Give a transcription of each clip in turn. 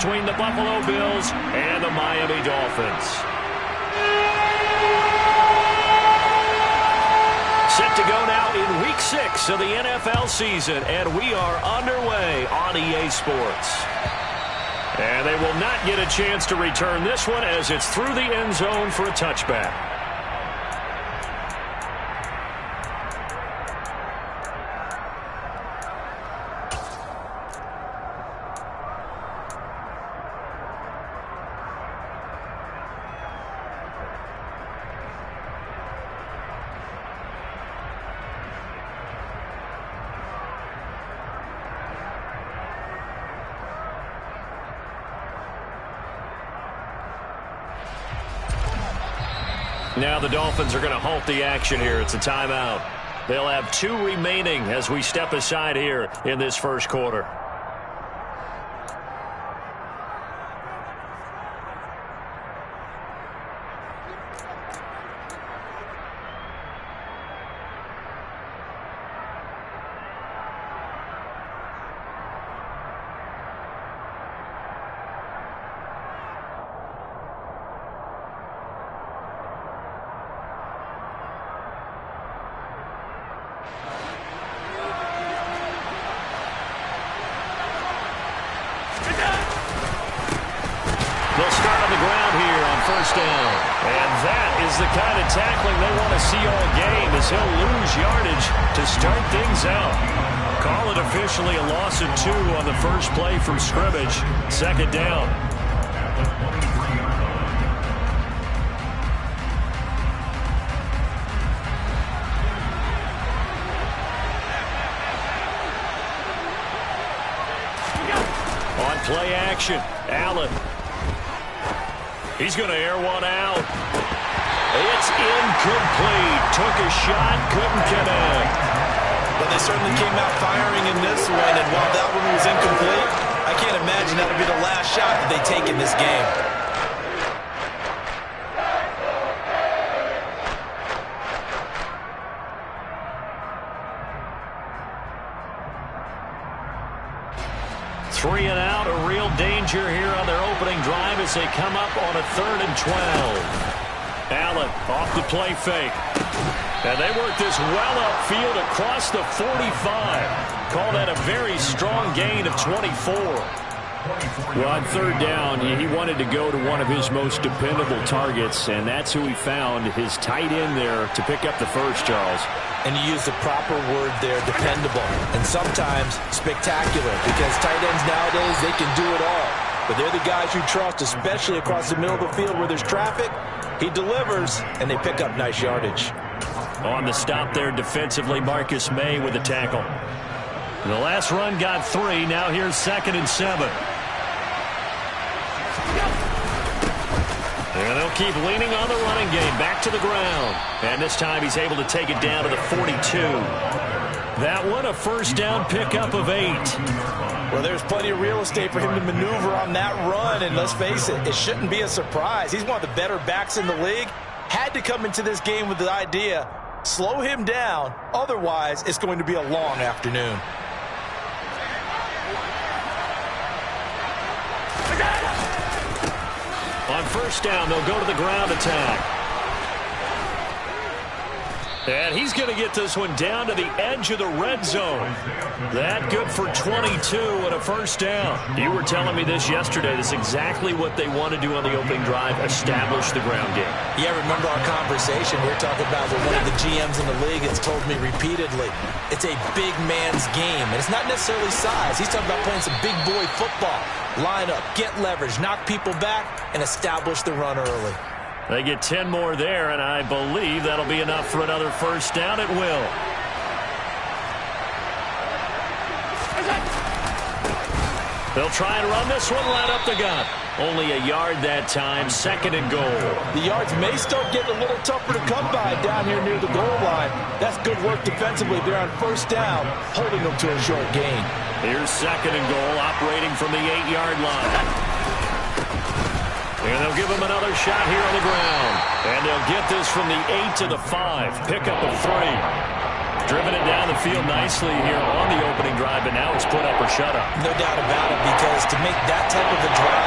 between the Buffalo Bills and the Miami Dolphins. Set to go now in Week 6 of the NFL season, and we are underway on EA Sports. And they will not get a chance to return this one as it's through the end zone for a touchback. Now the Dolphins are going to halt the action here. It's a timeout. They'll have 2 remaining as we step aside here in this first quarter. They'll start on the ground here on first down. And that is the kind of tackling they want to see all game, as he'll lose yardage to start things out. Call it officially a loss of 2 on the first play from scrimmage. Second down. On play action, Allen. He's going to air one out. It's incomplete. Took a shot, couldn't connect. But they certainly came out firing in this one, and while that one was incomplete, I can't imagine that'll be the last shot that they take in this game. Three and out, a real danger here on their opening drive as they come up on a 3rd and 12. Allen off the play fake. And they work this well upfield across the 45. Call that a very strong gain of 24. Well, on 3rd down, he wanted to go to one of his most dependable targets, and that's who he found, his tight end there, to pick up the first, Charles. And you use the proper word there, dependable, and sometimes spectacular, because tight ends nowadays, they can do it all. But they're the guys you trust, especially across the middle of the field where there's traffic. He delivers, and they pick up nice yardage. On the stop there defensively, Marcus May with the tackle. The last run got 3. Now here's 2nd and 7. And they'll keep leaning on the running game. Back to the ground. And this time he's able to take it down to the 42. That one a first down pickup of 8. Well, there's plenty of real estate for him to maneuver on that run. And let's face it, it shouldn't be a surprise. He's one of the better backs in the league. Had to come into this game with the idea, slow him down. Otherwise, it's going to be a long afternoon. On first down, they'll go to the ground attack. And he's going to get this one down to the edge of the red zone. That good for 22 and a first down. You were telling me this yesterday. This is exactly what they want to do on the opening drive, establish the ground game. Yeah, remember our conversation. We were talking about what one of the GMs in the league has told me repeatedly. It's a big man's game, and it's not necessarily size. He's talking about playing some big boy football. Line up, get leverage, knock people back, and establish the run early. They get 10 more there, and I believe that'll be enough for another first down. It will. They'll try and run this one, line up the gun. Only a yard that time, 2nd and goal. The yards may start getting a little tougher to come by down here near the goal line. That's good work defensively. They're on first down, holding them to a short gain. Here's 2nd and goal, operating from the 8-yard line. And they'll give him another shot here on the ground. And they'll get this from the 8 to the 5. Pickup of 3. Driven it down the field nicely here on the opening drive, but now it's put up or shut up. No doubt about it, because to make that type of a drive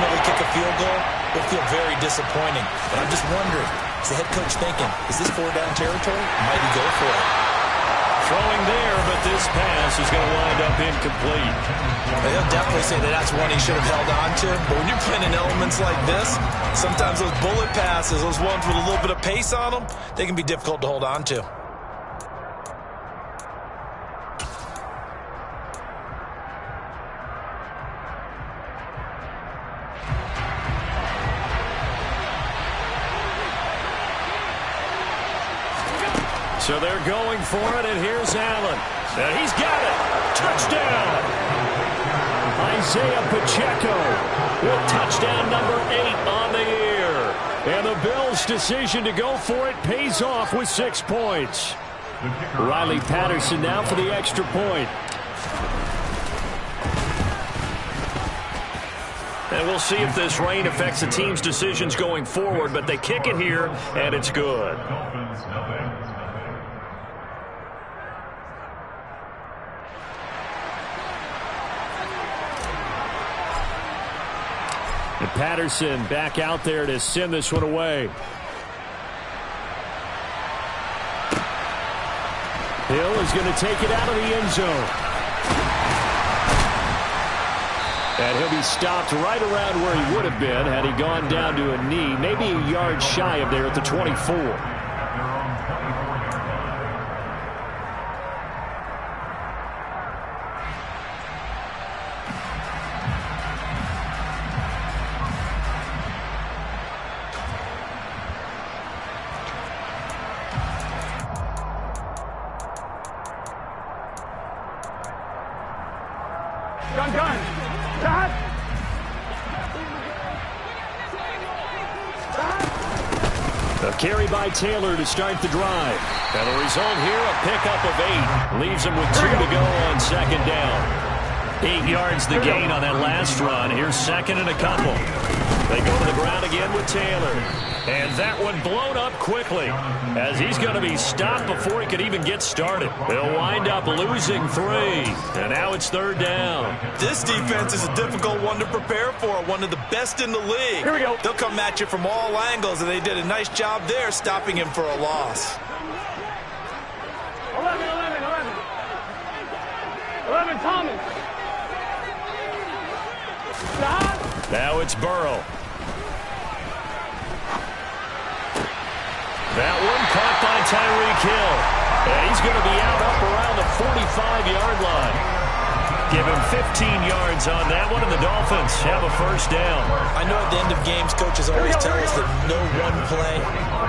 ultimately kick a field goal, it'll feel very disappointing. But I'm just wondering, is the head coach thinking, is this 4-down territory? Might he go for it? Throwing there, but this pass is going to wind up incomplete. They'll definitely say that that's one he should have held on to. But when you're playing in elements like this, sometimes those bullet passes, those ones with a little bit of pace on them, they can be difficult to hold on to. So they're going for it, and here's Allen. And he's got it. Touchdown. Isaiah Pacheco with touchdown number 8 on the year. And the Bills' decision to go for it pays off with 6 points. Riley Patterson now for the extra point. And we'll see if this rain affects the team's decisions going forward, but they kick it here, and it's good. And Patterson back out there to send this one away. Hill is going to take it out of the end zone. And he'll be stopped right around where he would have been had he gone down to a knee, maybe a yard shy of there at the 24. A carry by Taylor to start the drive. And the result here, a pickup of 8. Leaves him with 2 to go on second down. 8 yards the gain on that last run. Here's second and a couple. They go to the ground again with Taylor. And that one blown up quickly as he's going to be stopped before he could even get started. They'll wind up losing 3. And now it's third down. This defense is a difficult one to prepare for, one of the best in the league. Here we go. They'll come at you from all angles, and they did a nice job there stopping him for a loss. 11, Thomas. Now it's Burrow. That one caught by Tyreek Hill. And he's going to be out up around the 45-yard line. Give him 15 yards on that one, and the Dolphins have a first down. I know at the end of games, coaches always tell us that no one play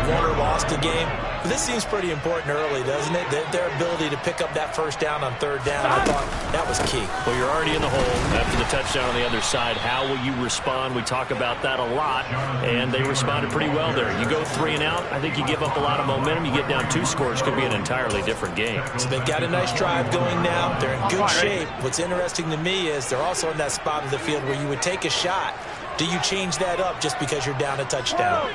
won or lost a game. But this seems pretty important early, doesn't it? Their ability to pick up that first down on third down, I thought that was key. Well, you're already in the hole after the touchdown on the other side. How will you respond? We talk about that a lot, and they responded pretty well there. You go 3 and out, I think you give up a lot of momentum. You get down 2 scores, could be an entirely different game. So they've got a nice drive going now. They're in good shape. What's interesting to me is they're also in that spot of the field where you would take a shot. Do you change that up just because you're down a touchdown?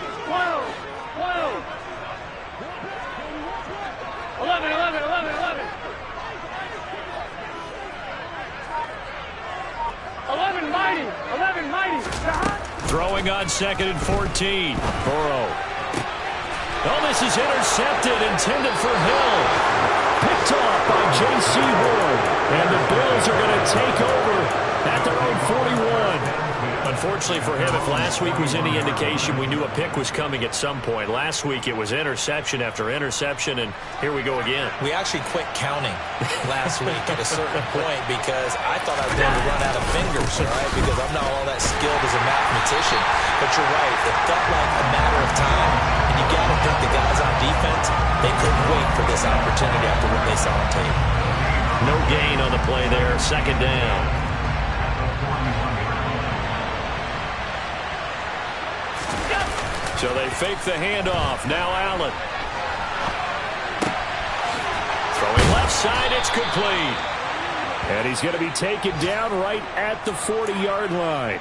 11. 11 mighty. Throwing on second and 14. Burrow. Oh, this is intercepted, intended for Hill. Picked off by J.C. Ward. And the Bills are going to take over at their own 41. Unfortunately for him, if last week was any indication, we knew a pick was coming at some point. Last week it was interception after interception, and here we go again. We actually quit counting last week at a certain point because I thought I was going to run out of fingers, all right, because I'm not all that skilled as a mathematician. But you're right, it felt like a matter of time, and you got to think the guys on defense, they couldn't wait for this opportunity after what they saw on tape. No gain on the play there, second down. So they fake the handoff. Now Allen. Throwing left side, it's complete. And he's going to be taken down right at the 40-yard line.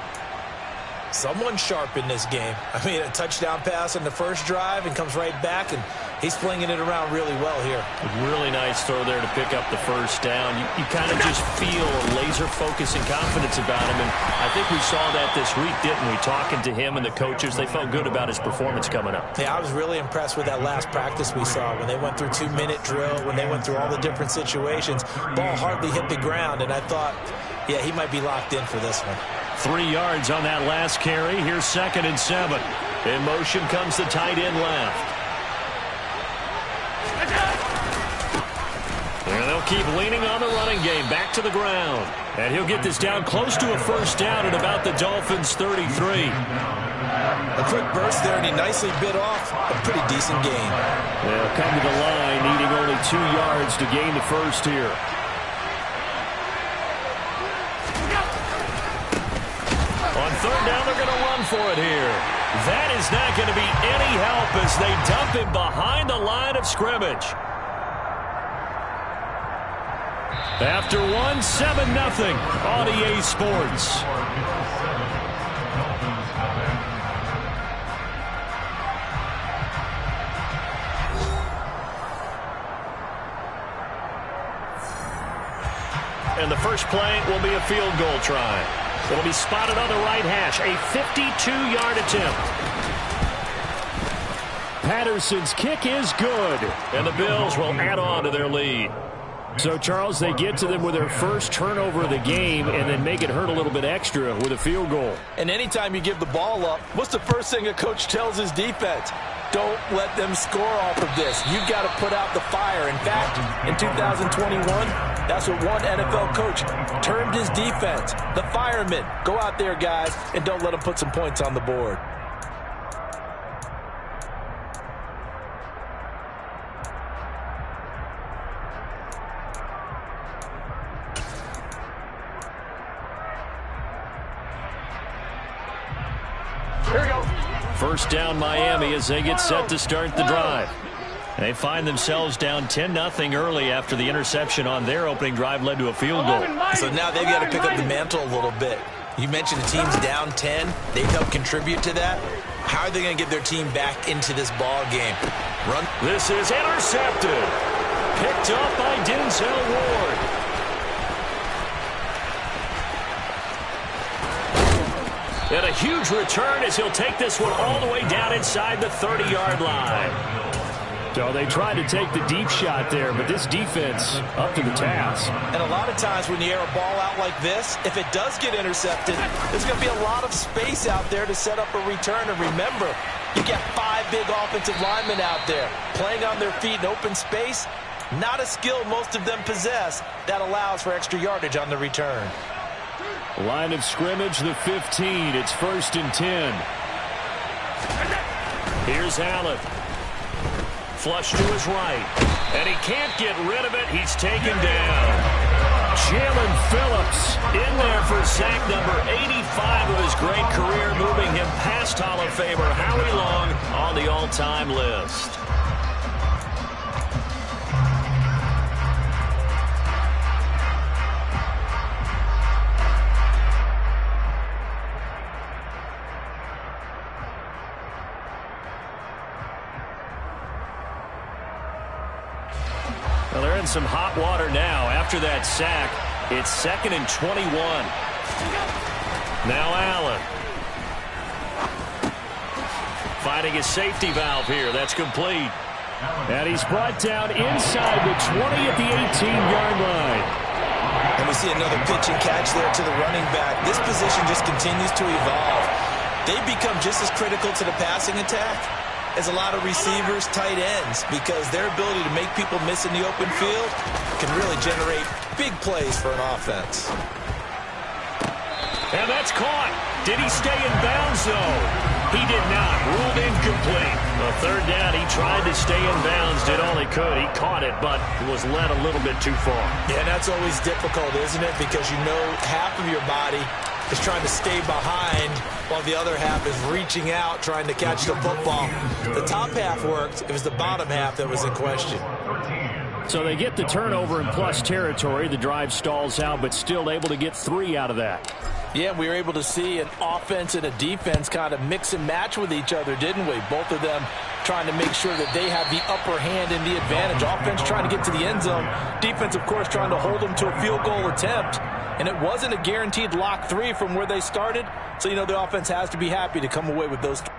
Someone's sharp in this game. I mean, a touchdown pass on the first drive and comes right back, and he's flinging it around really well here. A really nice throw there to pick up the first down. You kind of just feel a laser focus and confidence about him, and I think we saw that this week, didn't we? Talking to him and the coaches, they felt good about his performance coming up. Yeah, I was really impressed with that last practice we saw when they went through 2-minute drill, when they went through all the different situations. Ball hardly hit the ground, and I thought, yeah, he might be locked in for this one. 3 yards on that last carry. Here's 2nd and 7. In motion comes the tight end left. And they'll keep leaning on the running game. Back to the ground. And he'll get this down close to a first down at about the Dolphins' 33. A quick burst there, and he nicely bit off a pretty decent gain. They'll come to the line, needing only 2 yards to gain the first here. On 3rd down, they're going to run for it here. That is not going to be any help as they dump him behind the line of scrimmage. After 1, 7-0 on EA Sports. And the first play will be a field goal try. It'll be spotted on the right hash. A 52-yard attempt. Patterson's kick is good. And the Bills will add on to their lead. So, Charles, they get to them with their first turnover of the game and then make it hurt a little bit extra with a field goal. And anytime you give the ball up, what's the first thing a coach tells his defense? Don't let them score off of this. You've got to put out the fire. In fact, in 2021, that's what one NFL coach termed his defense. The firemen. Go out there, guys, and don't let them put some points on the board. Here we go. First down, Miami, as they get set to start the drive. They find themselves down 10-0 early after the interception on their opening drive led to a field goal. So now they've got to pick up the mantle a little bit. You mentioned the team's down 10. They've helped contribute to that. How are they going to get their team back into this ball game? Run. This is intercepted. Picked up by Denzel Ward. And a huge return as he'll take this one all the way down inside the 30-yard line. So they tried to take the deep shot there, but this defense up to the task. And a lot of times when you air a ball out like this, if it does get intercepted, there's going to be a lot of space out there to set up a return. And remember, you got 5 big offensive linemen out there playing on their feet in open space. Not a skill most of them possess that allows for extra yardage on the return. Line of scrimmage, the 15. It's 1st and 10. Here's Allen. Flush to his right. And he can't get rid of it. He's taken down. Jalen Phillips in there for sack number 85 of his great career, moving him past Hall of Famer Howie Long on the all-time list. Well, they're in some hot water now. After that sack, it's 2nd and 21. Now Allen. Finding a safety valve here. That's complete. And he's brought down inside the 20 at the 18-yard line. And we see another pitch and catch there to the running back. This position just continues to evolve. They've become just as critical to the passing attack as a lot of receivers, tight ends, because their ability to make people miss in the open field can really generate big plays for an offense. And that's caught. Did he stay in bounds, though? He did not. Ruled incomplete. A 3rd down, he tried to stay in bounds, did all he could. He caught it, but it was led a little bit too far. Yeah, that's always difficult, isn't it? Because you know half of your body is trying to stay behind while the other half is reaching out, trying to catch the football. The top half worked. It was the bottom half that was in question. So they get the turnover in plus territory. The drive stalls out, but still able to get 3 out of that. Yeah, we were able to see an offense and a defense kind of mix and match with each other, didn't we? Both of them trying to make sure that they have the upper hand and the advantage. Offense trying to get to the end zone. Defense, of course, trying to hold them to a field goal attempt. And it wasn't a guaranteed lock 3 from where they started. So, you know, the offense has to be happy to come away with those 3.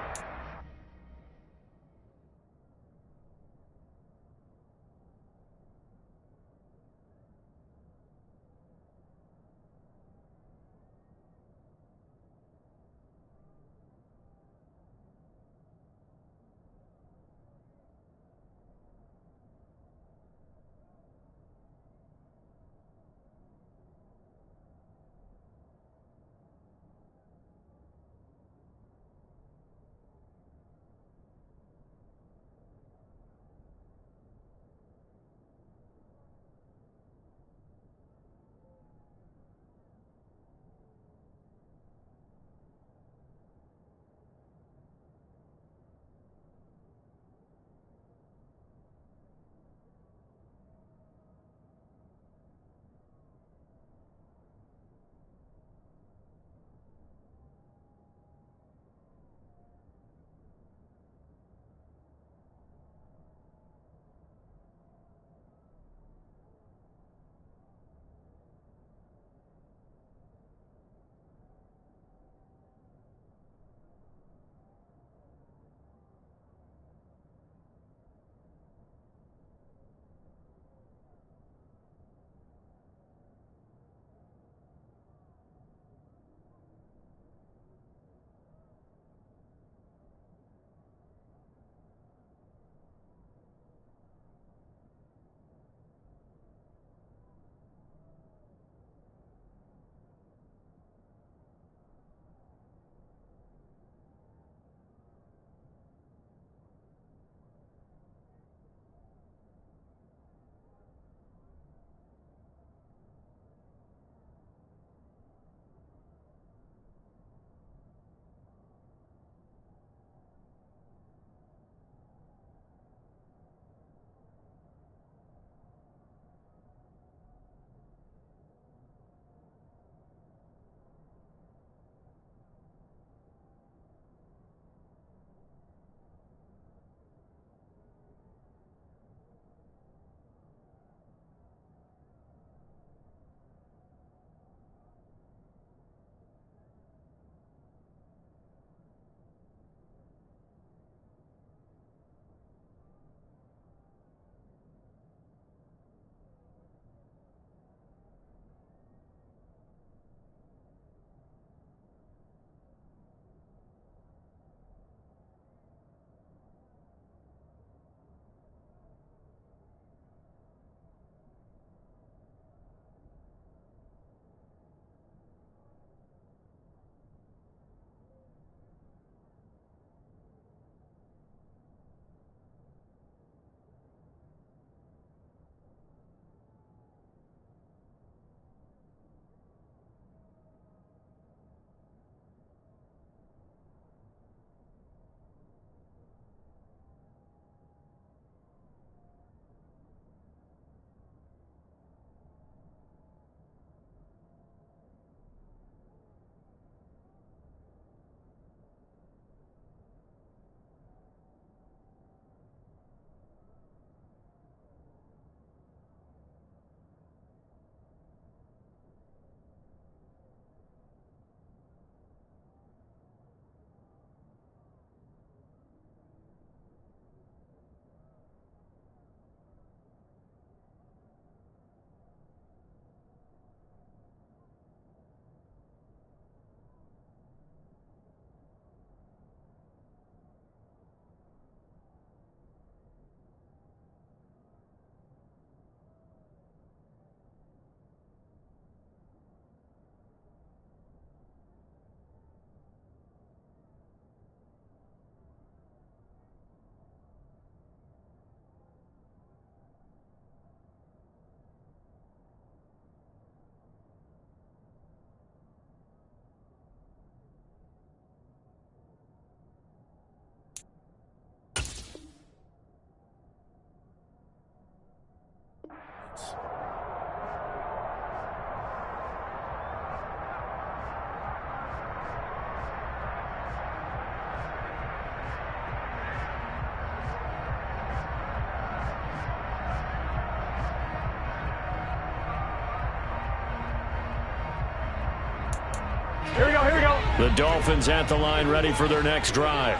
The Dolphins at the line ready for their next drive.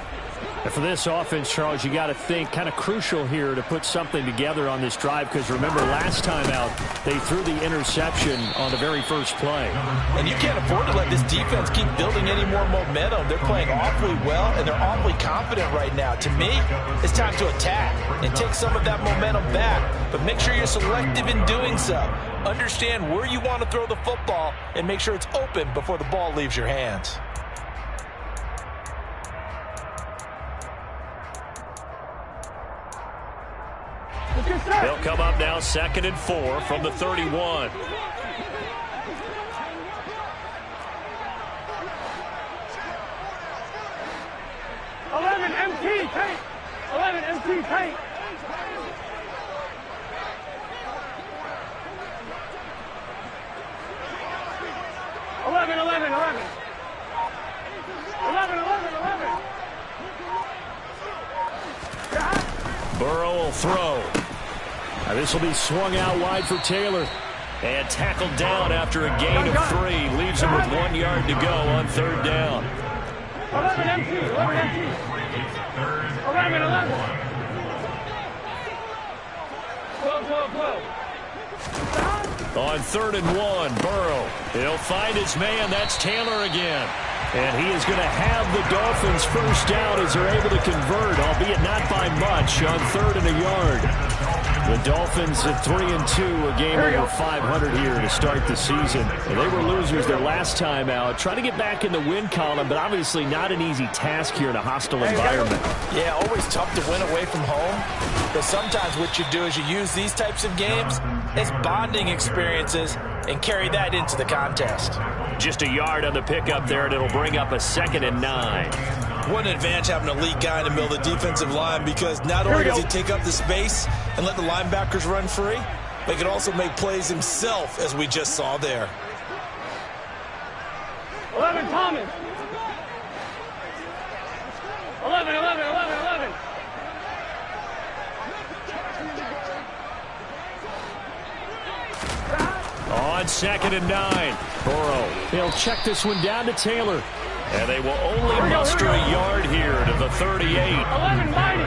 And for this offense, Charles, you got to think kind of crucial here to put something together on this drive, because remember last time out they threw the interception on the very first play. And you can't afford to let this defense keep building any more momentum. They're playing awfully well, and they're awfully confident right now. To me, it's time to attack and take some of that momentum back, but make sure you're selective in doing so. Understand where you want to throw the football and make sure it's open before the ball leaves your hands. They'll come up now 2nd and 4 from the 31. Empty, take. 11, empty, take. 11. 11. Burrow will throw. Now this will be swung out wide for Taylor. And tackled down after a gain of 3. Leaves him with 1 yard to go on 3rd down. 11 empty. 11. Whoa. On 3rd and 1, Burrow. He'll find his man. That's Taylor again. And he is going to have the Dolphins first down as they're able to convert, albeit not by much, on 3rd and a yard. The Dolphins at 3-2, a game over 500 here to start the season. And they were losers their last time out, trying to get back in the win column, but obviously not an easy task here in a hostile environment. Yeah, always tough to win away from home. But sometimes what you do is you use these types of games as bonding experiences and carry that into the contest. Just a yard on the pickup there, and it'll bring up a 2nd and 9. What an advantage having an elite guy in the middle of the defensive line, because not only does he take up the space and let the linebackers run free, but he can also make plays himself, as we just saw there. 11, Thomas. 11. On 2nd and 9, Burrow. They'll check this one down to Taylor. And they will only muster a yard here to the 38. 11 mighty.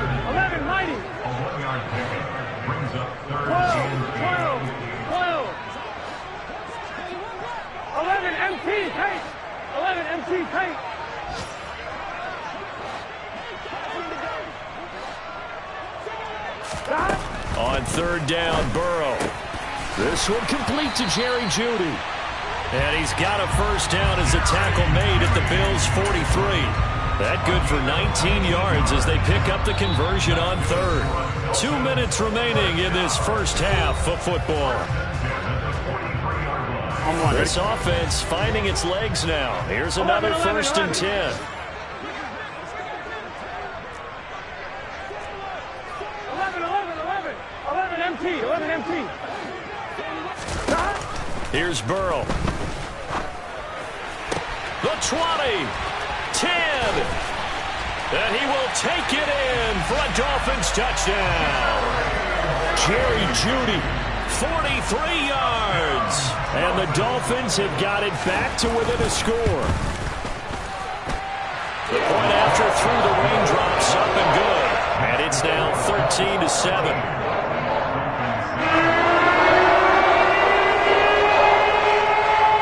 12. 11 empty, take. 11 empty, take. On 3rd down, Burrow. This one complete to Jerry Jeudy. And he's got a first down as a tackle made at the Bills' 43. That good for 19 yards as they pick up the conversion on 3rd. 2 minutes remaining in this first half of football. This offense finding its legs now. Here's another 1st and 10. 11 empty. Here's Burrow. The 20, 10, and he will take it in for a Dolphins touchdown. Jerry Jeudy, 43 yards, and the Dolphins have got it back to within a score. The point after through the raindrops up and good, and it's now 13-7.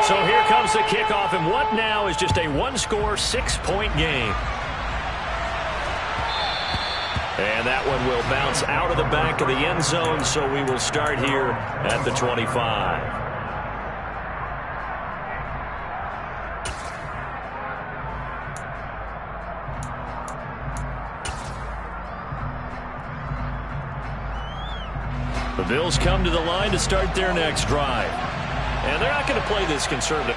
So here comes the kickoff, and what now is just a one-score, 6-point game. And that one will bounce out of the back of the end zone, so we will start here at the 25. The Bills come to the line to start their next drive. And they're not going to play this conservative.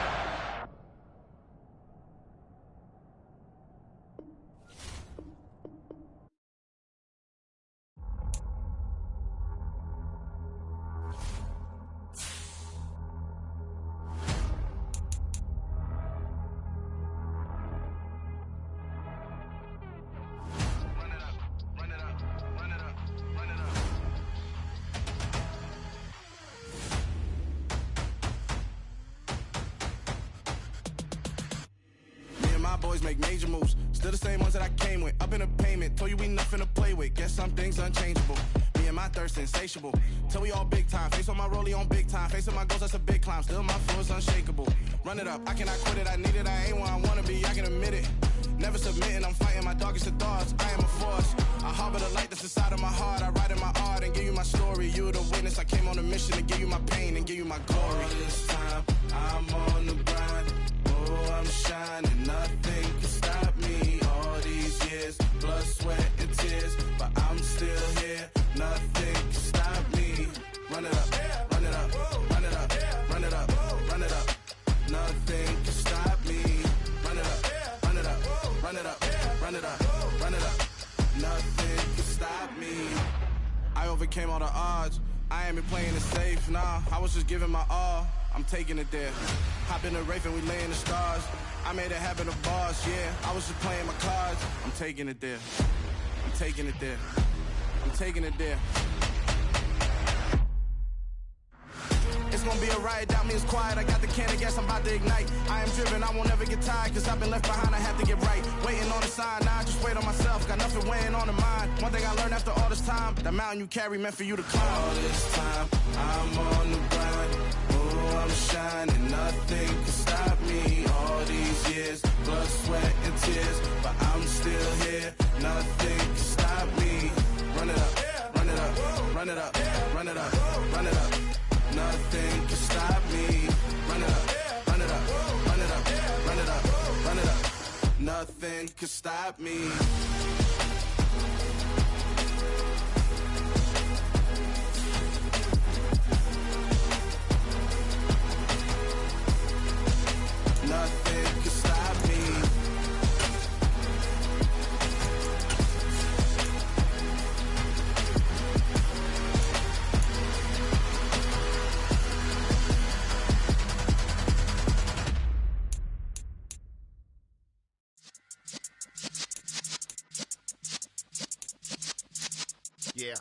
boys make major moves. Still the same ones that I came with. Up in a payment, told you we nothing to play with. Guess some things unchangeable. Me and my thirst insatiable. Till we all big time. Face on my rollie on big time. Facing my goals, that's a big climb. Still my flow is unshakable. Run it up, I cannot quit it. I need it, I ain't where I wanna be, I can admit it. Never submitting, I'm fighting my darkest of thoughts. I am a force. I harbor the light that's inside of my heart. I write in my art and give you my story. You the witness. I came on a mission to give you my pain and give you my glory. All this time, I'm on the grind. Oh, I'm shining. Nothing can stop me. All these years, blood, sweat, and tears. But I'm still here. Nothing can stop me. Run it up, run it up, run it up, run it up, run it up. Nothing can stop me. Run it up, run it up, run it up, run it up, run it up. Nothing can stop me. I overcame all the odds. I ain't been playing it safe, nah. I was just giving my all. I'm taking it there. Hop in the Wraith and we lay in the stars. I made it happen to boss, yeah. I was just playing my cards. I'm taking it there. I'm taking it there. I'm taking it there. It's gonna be a riot, doubt me it's quiet. I got the can of gas, I'm about to ignite. I am driven, I won't ever get tired, cause I've been left behind, I have to get right. Waiting on the sign, now I just wait on myself. Got nothing weighing on the mind. One thing I learned after all this time, that mountain you carry meant for you to climb. All this time, I'm on the grind. Oh, I'm shining, nothing can stop me. All these years, blood, sweat, and tears. But I'm still here, nothing can stop me. Run it up, run it up, run it up, run it up, run it up. Nothing can stop me. Run it up, run it up, run it up, run it up, run it up. Nothing can stop me. Nothing can stop me. Yeah.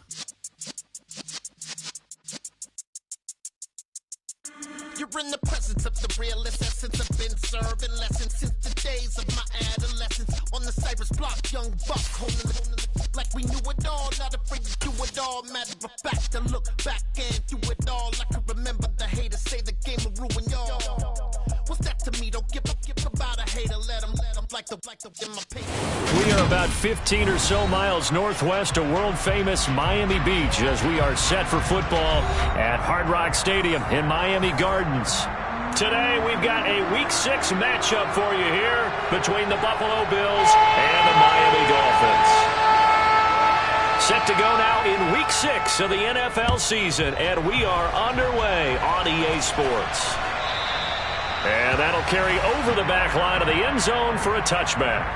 You're in the presence of the realest essence. I've been serving lessons since the days of my adolescence. On the Cypress block, young buck, holding the like we knew it all. Not afraid to do it all. Matter of fact, to look back and do it all. I can remember the haters say the game will ruin y'all. What's that to me? Don't give about a hater. Let them like the in my paper. We are about 15 or so miles northwest of world-famous Miami Beach as we are set for football at Hard Rock Stadium in Miami Gardens. Today, we've got a Week 6 matchup for you here between the Buffalo Bills and the Miami Dolphins. Set to go now in Week 6 of the NFL season, and we are underway on EA Sports. And that'll carry over the back line of the end zone for a touchback.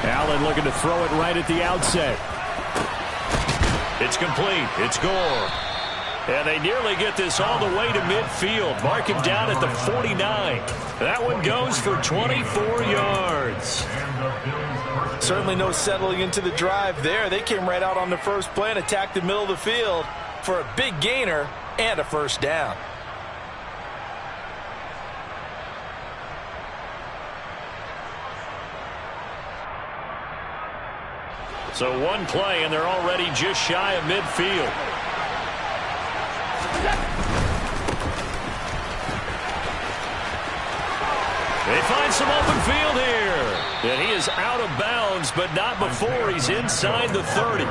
Allen looking to throw it right at the outset. It's complete. It's Gore. And they nearly get this all the way to midfield. Mark him down at the 49. That one goes for 24 yards. Certainly no settling into the drive there. They came right out on the first play and attacked the middle of the field for a big gainer and a first down. So one play, and they're already just shy of midfield. They find some open field here. And he is out of bounds, but not before he's inside the 30.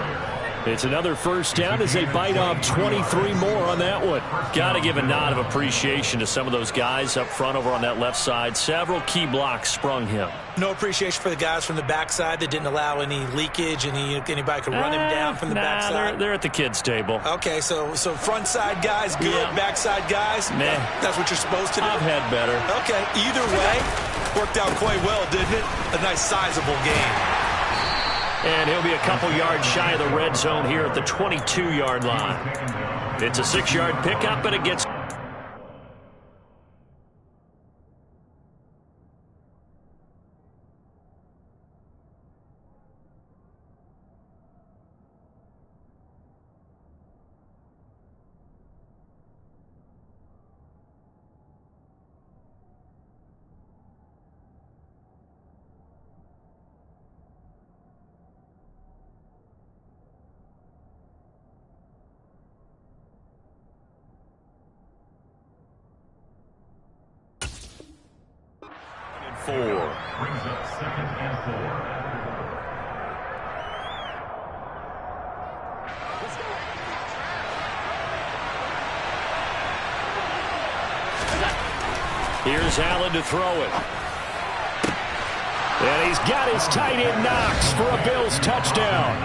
It's another first down as they bite off 23 more on that one. Got to give a nod of appreciation to some of those guys up front over on that left side. Several key blocks sprung him. No appreciation for the guys from the backside that didn't allow any leakage, anybody could run him down from the backside. They're at the kids' table. Okay, so front side guys good, backside guys, that's what you're supposed to do? I've had better. Okay, either way, worked out quite well, didn't it? A nice sizable game. And he'll be a couple yards shy of the red zone here at the 22-yard line. It's a 6-yard pickup, and it gets... Brings up 2nd and 4. Here's Allen to throw it. And he's got his tight end Knox for a Bills touchdown.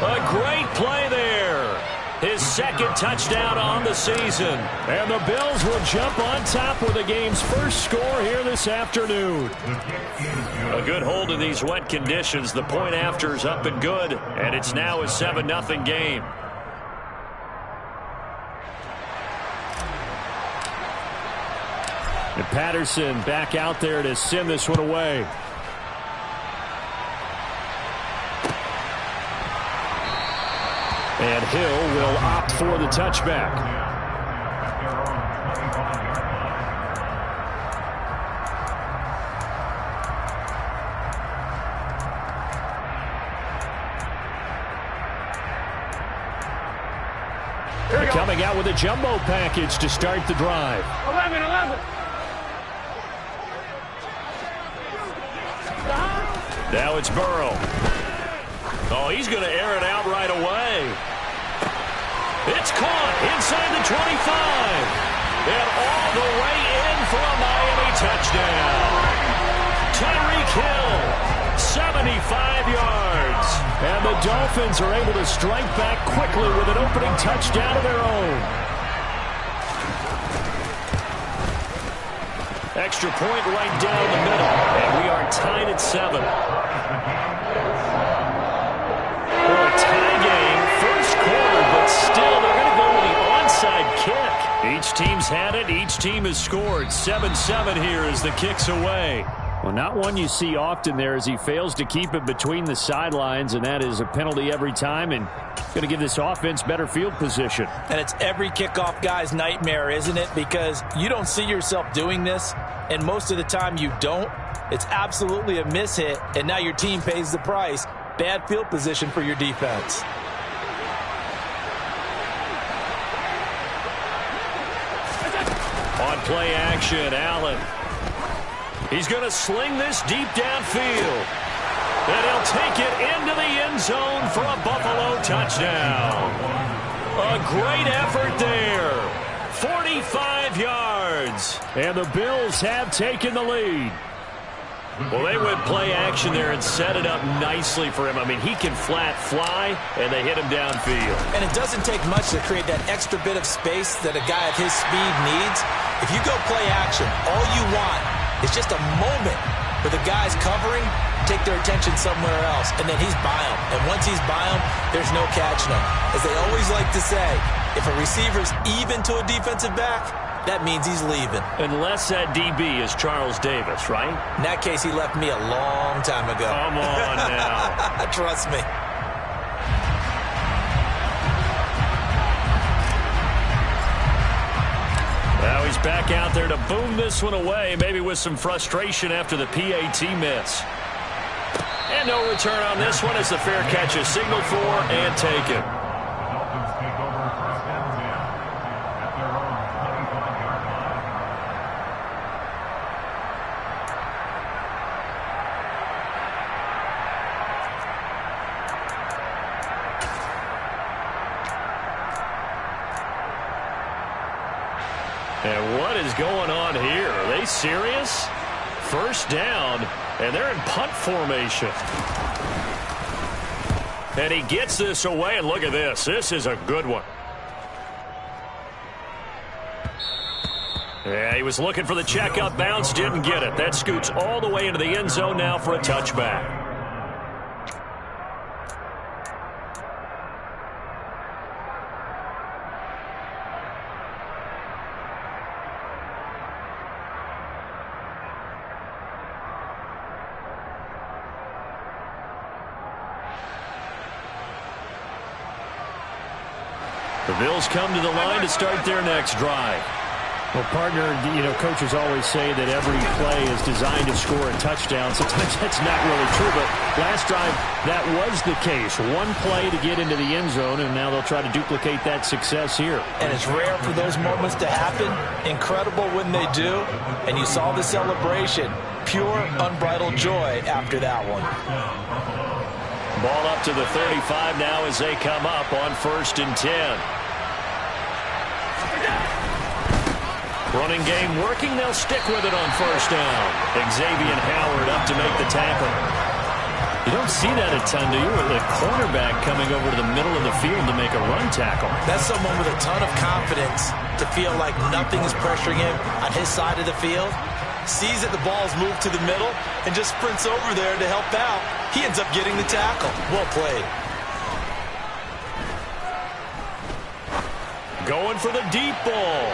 A great play there. His second touchdown on the season. And the Bills will jump on top with the game's first score here this afternoon. A good hold in these wet conditions. The point after is up and good. And it's now a 7-0 game. And Patterson back out there to send this one away. And Hill will opt for the touchback. They're coming out with a jumbo package to start the drive. 11. Now it's Burrow. Oh, he's going to air it out right away. It's caught inside the 25. And all the way in for a Miami touchdown. Tyreek Hill, 75 yards. And the Dolphins are able to strike back quickly with an opening touchdown of their own. Extra point right down the middle. And we are tied at 7. For a tie game, first quarter, but still they're going to go with the onside kick. Each team's had it. Each team has scored. 7-7 here as the kick's away. Well, not one you see often there as he fails to keep it between the sidelines, and that is a penalty every time and going to give this offense better field position. And it's every kickoff guy's nightmare, isn't it? Because you don't see yourself doing this, and most of the time you don't. It's absolutely a mishit, and now your team pays the price. Bad field position for your defense. On play action, Allen. He's going to sling this deep downfield. And he'll take it into the end zone for a Buffalo touchdown. A great effort there. 45 yards. And the Bills have taken the lead. Well, they went play action there and set it up nicely for him. I mean, he can flat fly, and they hit him downfield. And it doesn't take much to create that extra bit of space that a guy of his speed needs. If you go play action, all you want is just a moment where the guy's covering, take their attention somewhere else, and then he's by him. And once he's by him, there's no catching him. As they always like to say, if a receiver's even to a defensive back, that means he's leaving. Unless that DB is Charles Davis, right? In that case, he left me a long time ago. Come on now. Trust me. Now he's back out there to boom this one away, maybe with some frustration after the PAT miss. And no return on this one as the fair catch is signaled for and taken. And what is going on here? Are they serious? First down, and they're in punt formation. And he gets this away, and look at this. This is a good one. Yeah, he was looking for the checkup bounce, didn't get it. That scoots all the way into the end zone now for a touchback. The Bills come to the line to start their next drive. Well, partner, coaches always say that every play is designed to score a touchdown. Sometimes that's not really true, but last drive, that was the case. One play to get into the end zone, and now they'll try to duplicate that success here. And it's rare for those moments to happen. Incredible when they do. And you saw the celebration. Pure, unbridled joy after that one. Ball up to the 35 now as they come up on 1st and 10. Running game working. They'll stick with it on 1st down. Xavier Howard up to make the tackle. You don't see that a ton, do you? With a cornerback coming over to the middle of the field to make a run tackle. That's someone with a ton of confidence to feel like nothing is pressuring him on his side of the field. Sees that the ball's moved to the middle and just sprints over there to help out. He ends up getting the tackle. Well played. Going for the deep ball.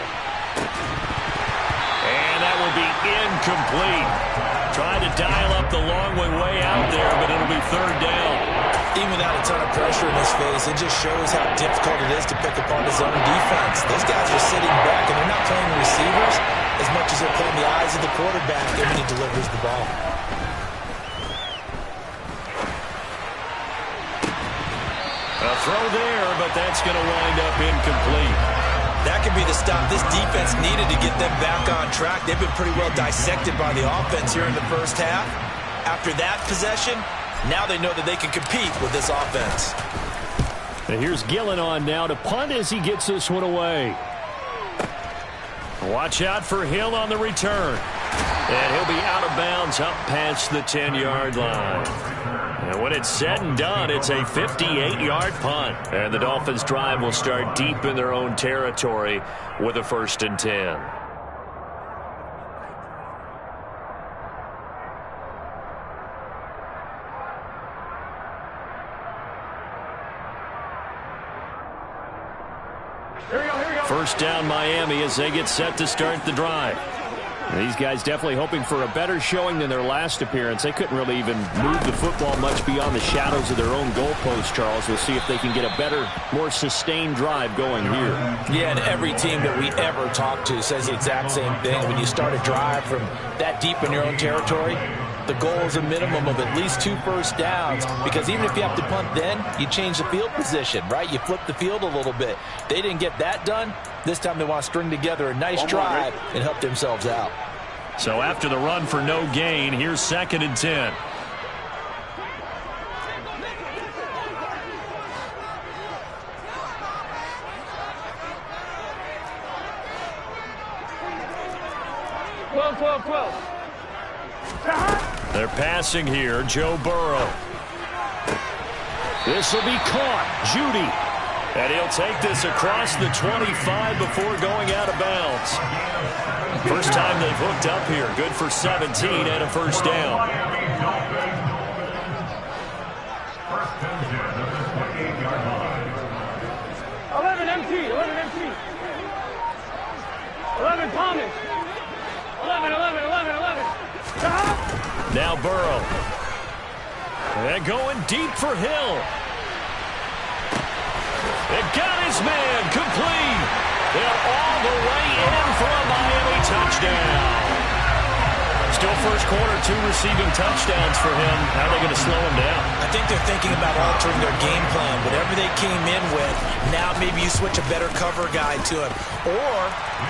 And that will be incomplete. Trying to dial up the long way out there, but it'll be 3rd down. Even without a ton of pressure in his face, it just shows how difficult it is to pick apart his own defense. Those guys are sitting back, and they're not playing receivers as much as they're playing the eyes of the quarterback when he delivers the ball. A throw there, but that's going to wind up incomplete. That could be the stop this defense needed to get them back on track. They've been pretty well dissected by the offense here in the first half. After that possession, now they know that they can compete with this offense. And here's Gillen on now to punt as he gets this one away. Watch out for Hill on the return. And he'll be out of bounds up past the 10-yard line. And when it's said and done, it's a 58-yard punt. And the Dolphins' drive will start deep in their own territory with a 1st and 10. First down Miami as they get set to start the drive. These guys definitely hoping for a better showing than their last appearance. They couldn't really even move the football much beyond the shadows of their own goalpost, Charles. We'll see if they can get a better, more sustained drive going here. Yeah, and every team that we ever talk to says the exact same thing. When you start a drive from that deep in your own territory, the goal is a minimum of at least 2 first downs, because even if you have to punt then, you change the field position, right? You flip the field a little bit. They didn't get that done. This time they want to string together a nice drive and help themselves out. So after the run for no gain, here's 2nd and 10. They're passing here. Joe Burrow. This will be caught. Judy. And he'll take this across the 25 before going out of bounds. First time they've hooked up here. Good for 17 and a 1st down. Thomas. 11. Now Burrow. And going deep for Hill. It got his man complete. And all the way in for a Miami touchdown. Still first quarter, 2 receiving touchdowns for him. How are they going to slow him down? I think they're thinking about altering their game plan. Whatever they came in with, now maybe you switch a better cover guy to him. Or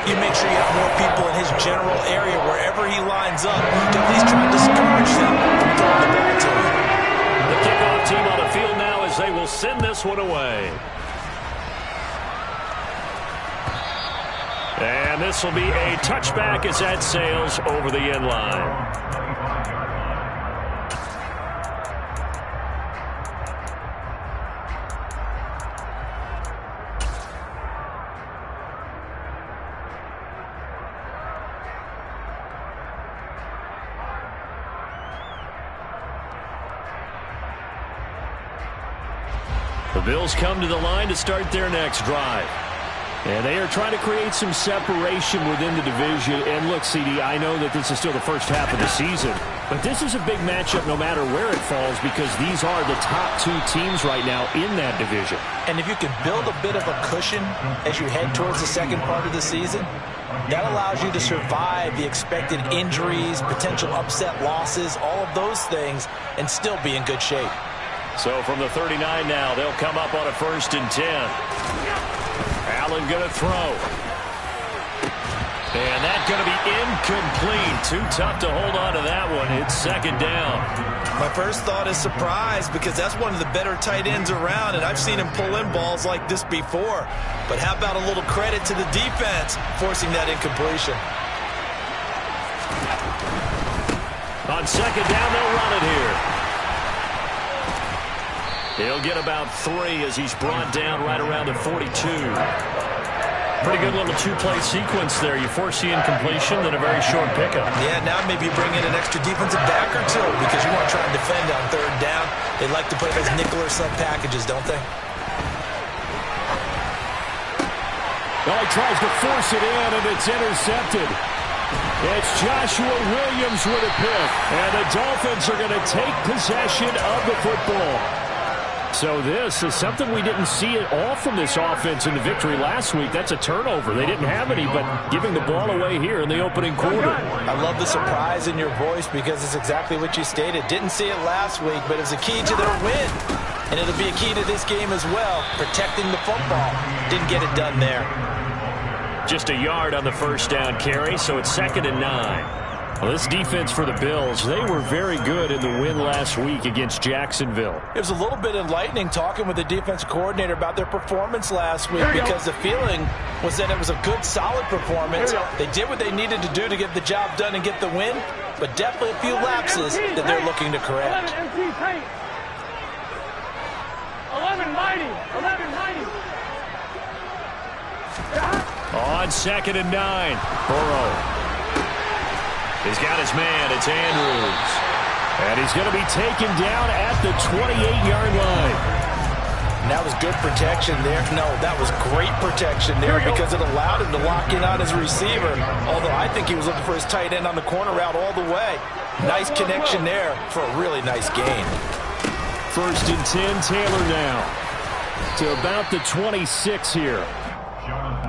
you make sure you have more people in his general area wherever he lines up to at least try to discourage them from throwing the ball to him. The kickoff team on the field now as they will send this one away. And this will be a touchback as that sails over the end line. The Bills come to the line to start their next drive. And they are trying to create some separation within the division. And look, CD, I know that this is still the first half of the season, but this is a big matchup no matter where it falls because these are the top two teams right now in that division. And if you can build a bit of a cushion as you head towards the second part of the season, that allows you to survive the expected injuries, potential upset losses, all of those things, and still be in good shape. So from the 39 now, they'll come up on a 1st and 10. Allen going to throw. And that's going to be incomplete. Too tough to hold on to that one. It's 2nd down. My first thought is surprise because that's one of the better tight ends around, and I've seen him pull in balls like this before. But how about a little credit to the defense forcing that incompletion? On 2nd down, they'll run it here. He'll get about 3 as he's brought down right around the 42. Pretty good little two-play sequence there. You force the incompletion, then a very short pickup. Yeah, now maybe you bring in an extra defensive back or two because you want to try and defend on 3rd down. They like to play those nickel or sub packages, don't they? Well, he tries to force it in, and it's intercepted. It's Joshua Williams with a pick, and the Dolphins are going to take possession of the football. So this is something we didn't see at all from this offense in the victory last week. That's a turnover. They didn't have any, but giving the ball away here in the opening quarter. I love the surprise in your voice because it's exactly what you stated. Didn't see it last week, but it was a key to their win. And it'll be a key to this game as well, protecting the football. Didn't get it done there. Just a yard on the 1st down carry, so it's 2nd and 9. Well, this defense for the Bills, they were very good in the win last week against Jacksonville. It was a little bit enlightening talking with the defensive coordinator about their performance last week because the feeling was that it was a good, solid performance. They did what they needed to do to get the job done and get the win, but definitely a few lapses that they're looking to correct. 11 mighty. 11 mighty. On 2nd and 9, Burrow. He's got his man. It's Andrews. And he's going to be taken down at the 28-yard line. And that was good protection there. No, that was great protection there because it allowed him to lock in on his receiver. Although I think he was looking for his tight end on the corner route all the way. Nice connection there for a really nice gain. 1st and 10, Taylor now to about the 26 here.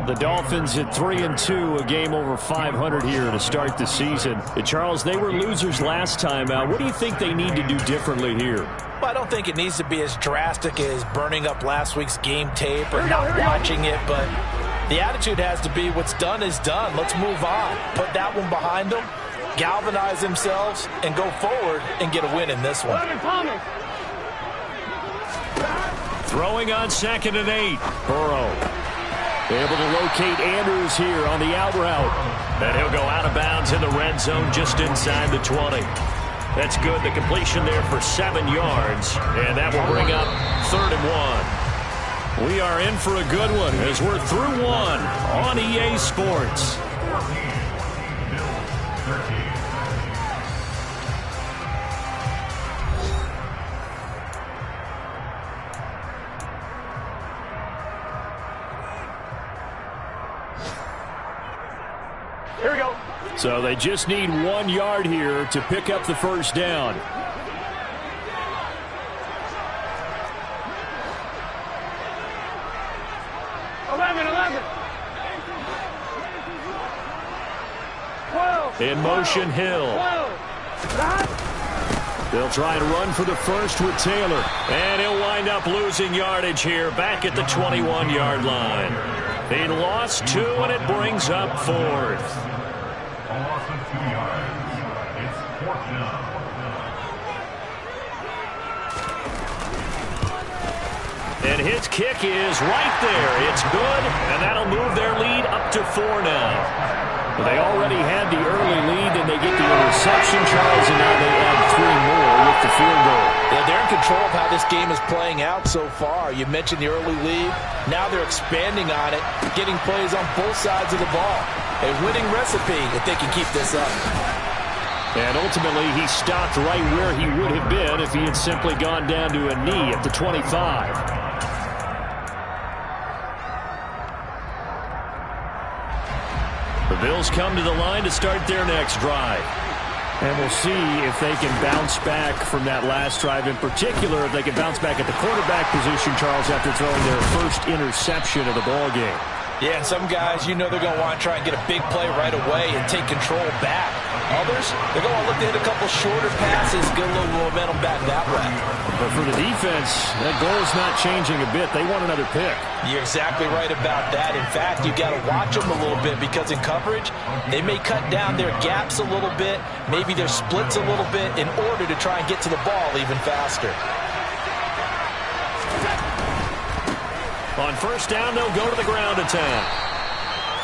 The Dolphins at 3-2, a game over 500 here to start the season. Charles, they were losers last time out. What do you think they need to do differently here? Well, I don't think it needs to be as drastic as burning up last week's game tape or not watching it, but the attitude has to be what's done is done. Let's move on. Put that one behind them, galvanize themselves, and go forward and get a win in this one. Throwing on 2nd and 8, Burrow. Able to locate Andrews here on the out route. And he'll go out of bounds in the red zone just inside the 20. That's good. The completion there for 7 yards. And that will bring up 3rd and 1. We are in for a good one as we're through one on EA Sports. Here we go. So they just need 1 yard here to pick up the 1st down. In motion, Hill. They'll try and run for the first with Taylor. And he'll wind up losing yardage here back at the 21-yard line. He lost 2, and it brings up 4th. And his kick is right there. It's good, and that'll move their lead up to 4 now. Well, they already had the early lead, and they get the interception, Charles, and now they add 3 more with the field goal. Yeah, they're in control of how this game is playing out so far. You mentioned the early lead. Now they're expanding on it, getting plays on both sides of the ball. A winning recipe if they can keep this up. And ultimately, he stopped right where he would have been if he had simply gone down to a knee at the 25. The Bills come to the line to start their next drive. And we'll see if they can bounce back from that last drive. In particular, if they can bounce back at the quarterback position, Charles, after throwing their first interception of the ballgame. Yeah, and some guys, you know they're going to want to try and get a big play right away and take control back. Others, they're going to want to look to hit a couple shorter passes, get a little momentum back that way. But for the defense, that goal is not changing a bit. They want another pick. You're exactly right about that. In fact, you've got to watch them a little bit because in coverage, they may cut down their gaps a little bit, maybe their splits a little bit in order to try and get to the ball even faster. On first down, they'll go to the ground attack.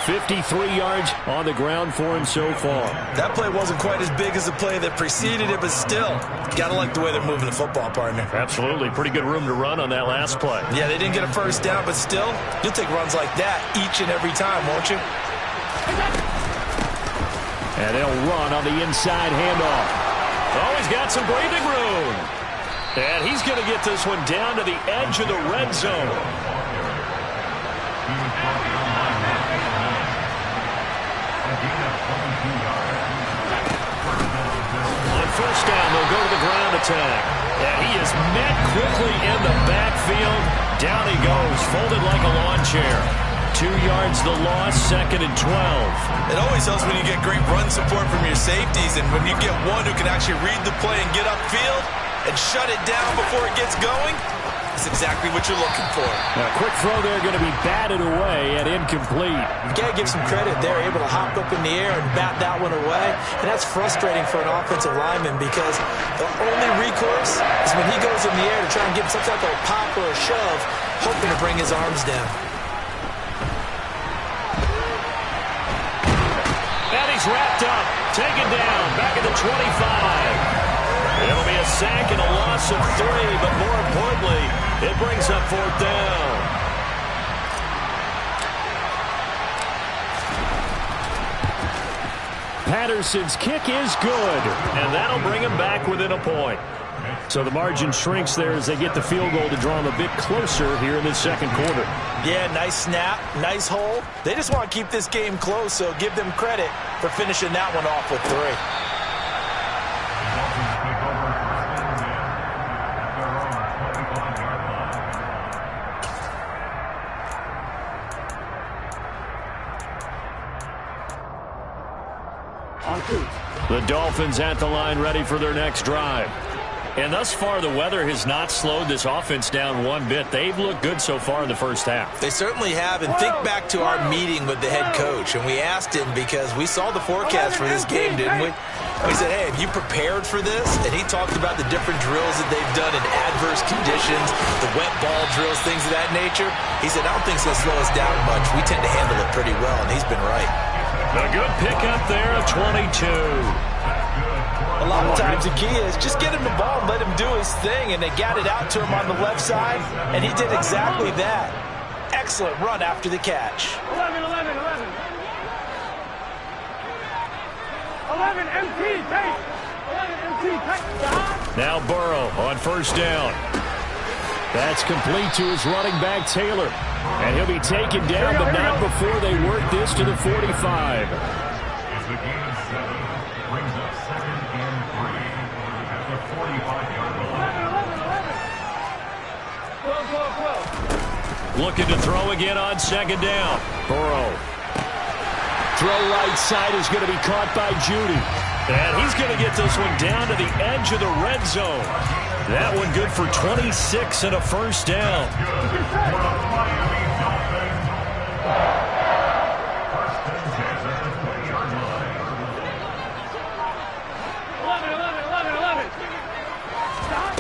53 yards on the ground for him so far. That play wasn't quite as big as the play that preceded it, but still, got to like the way they're moving the football, partner. Absolutely. Pretty good room to run on that last play. Yeah, they didn't get a first down, but still, you'll take runs like that each and every time, won't you? And they'll run on the inside handoff. Oh, he's got some breathing room. And he's going to get this one down to the edge of the red zone. On first down, they'll go to the ground attack. And he is met quickly in the backfield. Down he goes, folded like a lawn chair. 2 yards the loss, 2nd and 12. It always helps when you get great run support from your safeties, and when you get one who can actually read the play and get upfield and shut it down before it gets going, that's exactly what you're looking for. A quick throw there going to be batted away and incomplete. You got to give some credit. They're able to hop up in the air and bat that one away, and that's frustrating for an offensive lineman because the only recourse is when he goes in the air to try and get some type of a pop or a shove, hoping to bring his arms down. And he's wrapped up, taken down, back at the 25. It'll be a sack and a loss of 3, but more importantly, it brings up 4th down. Patterson's kick is good. And that'll bring him back within a point. So the margin shrinks there as they get the field goal to draw them a bit closer here in the second quarter. Yeah, nice snap, nice hole. They just want to keep this game close, so give them credit for finishing that one off with 3. The Dolphins at the line ready for their next drive. And thus far, the weather has not slowed this offense down one bit. They've looked good so far in the first half. They certainly have. And think back to our meeting with the head coach. And we asked him because we saw the forecast for this game, didn't we? We said, hey, have you prepared for this? And he talked about the different drills that they've done in adverse conditions, the wet ball drills, things of that nature. He said, I don't think it's going to slow us down much. We tend to handle it pretty well, and he's been right. A good pickup there of 22. A lot of times the key is just get him the ball and let him do his thing, and they got it out to him on the left side, and he did exactly that. Excellent run after the catch. 11, 11, 11. 11, MT, take. 11, MT, take. Stop. Now Burrow on first down. That's complete to his running back, Taylor. And he'll be taken down, but not before they work this to the 45. Looking to throw again on second down. Burrow. Throw right side is going to be caught by Judy. And he's going to get this one down to the edge of the red zone. That one good for 26 and a first down. 11, 11, 11, 11. Stop.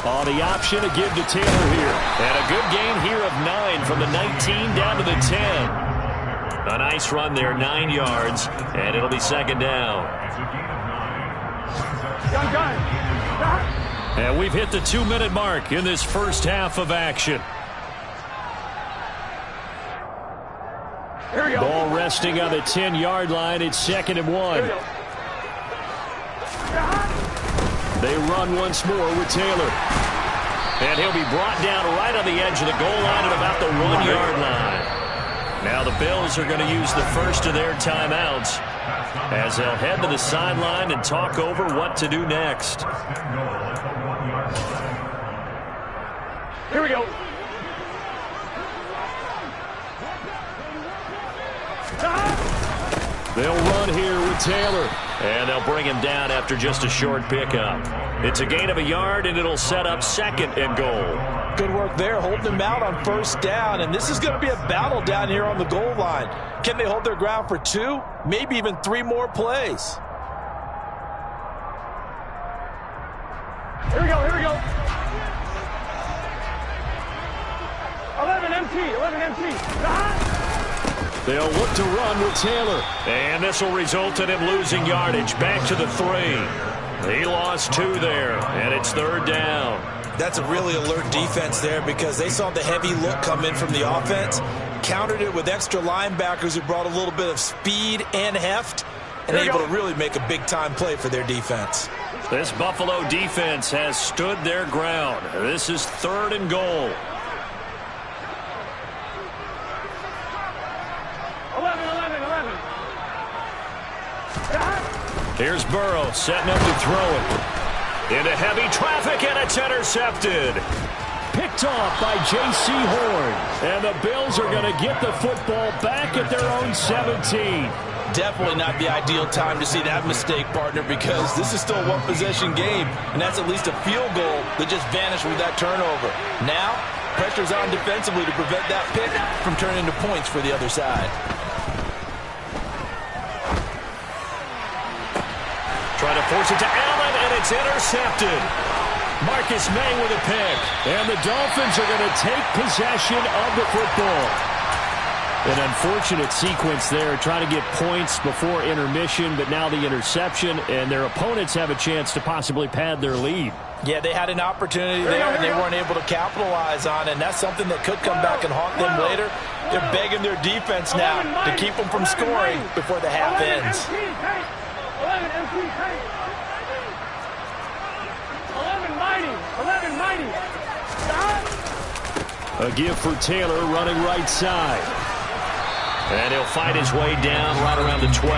On the option to give to Taylor here. And a good gain here of 9 from the 19 down to the 10. A nice run there, 9 yards, and it'll be second down. And we've hit the 2-minute mark in this first half of action. Ball resting on the 10-yard line. It's 2nd and 1. They run once more with Taylor. And he'll be brought down right on the edge of the goal line at about the 1-yard line. Now the Bills are going to use the first of their timeouts as they'll head to the sideline and talk over what to do next. Here we go. They'll run here with Taylor, and they'll bring him down after just a short pickup. It's a gain of a yard, and it'll set up 2nd and goal. Good work there, holding them out on first down, and this is going to be a battle down here on the goal line. Can they hold their ground for 2, maybe even 3 more plays? Here we go, here we go. 11 MT. They'll look to run with Taylor. And this will result in him losing yardage back to the 3. He lost 2 there, and it's 3rd down. That's a really alert defense there because they saw the heavy look come in from the offense, countered it with extra linebackers who brought a little bit of speed and heft, and able to really make a big-time play for their defense. This Buffalo defense has stood their ground. This is 3rd and goal. 11. Here's Burrow setting up to throw it. Into heavy traffic, and it's intercepted. Picked off by J.C. Horn. And the Bills are going to get the football back at their own 17. Definitely not the ideal time to see that mistake, partner, because this is still a one-possession game, and that's at least a field goal that just vanished with that turnover. Now, pressure's on defensively to prevent that pick from turning into points for the other side. Trying to force it to Allen, and it's intercepted. Marcus May with a pick. And the Dolphins are going to take possession of the football. An unfortunate sequence there, trying to get points before intermission, but now the interception, and their opponents have a chance to possibly pad their lead. Yeah, they had an opportunity there, and they weren't able to capitalize on it, and that's something that could come back and haunt them later. They're begging their defense now to keep them from scoring before the half ends. 11 mighty. A give for Taylor running right side. And he'll fight his way down right around the 12.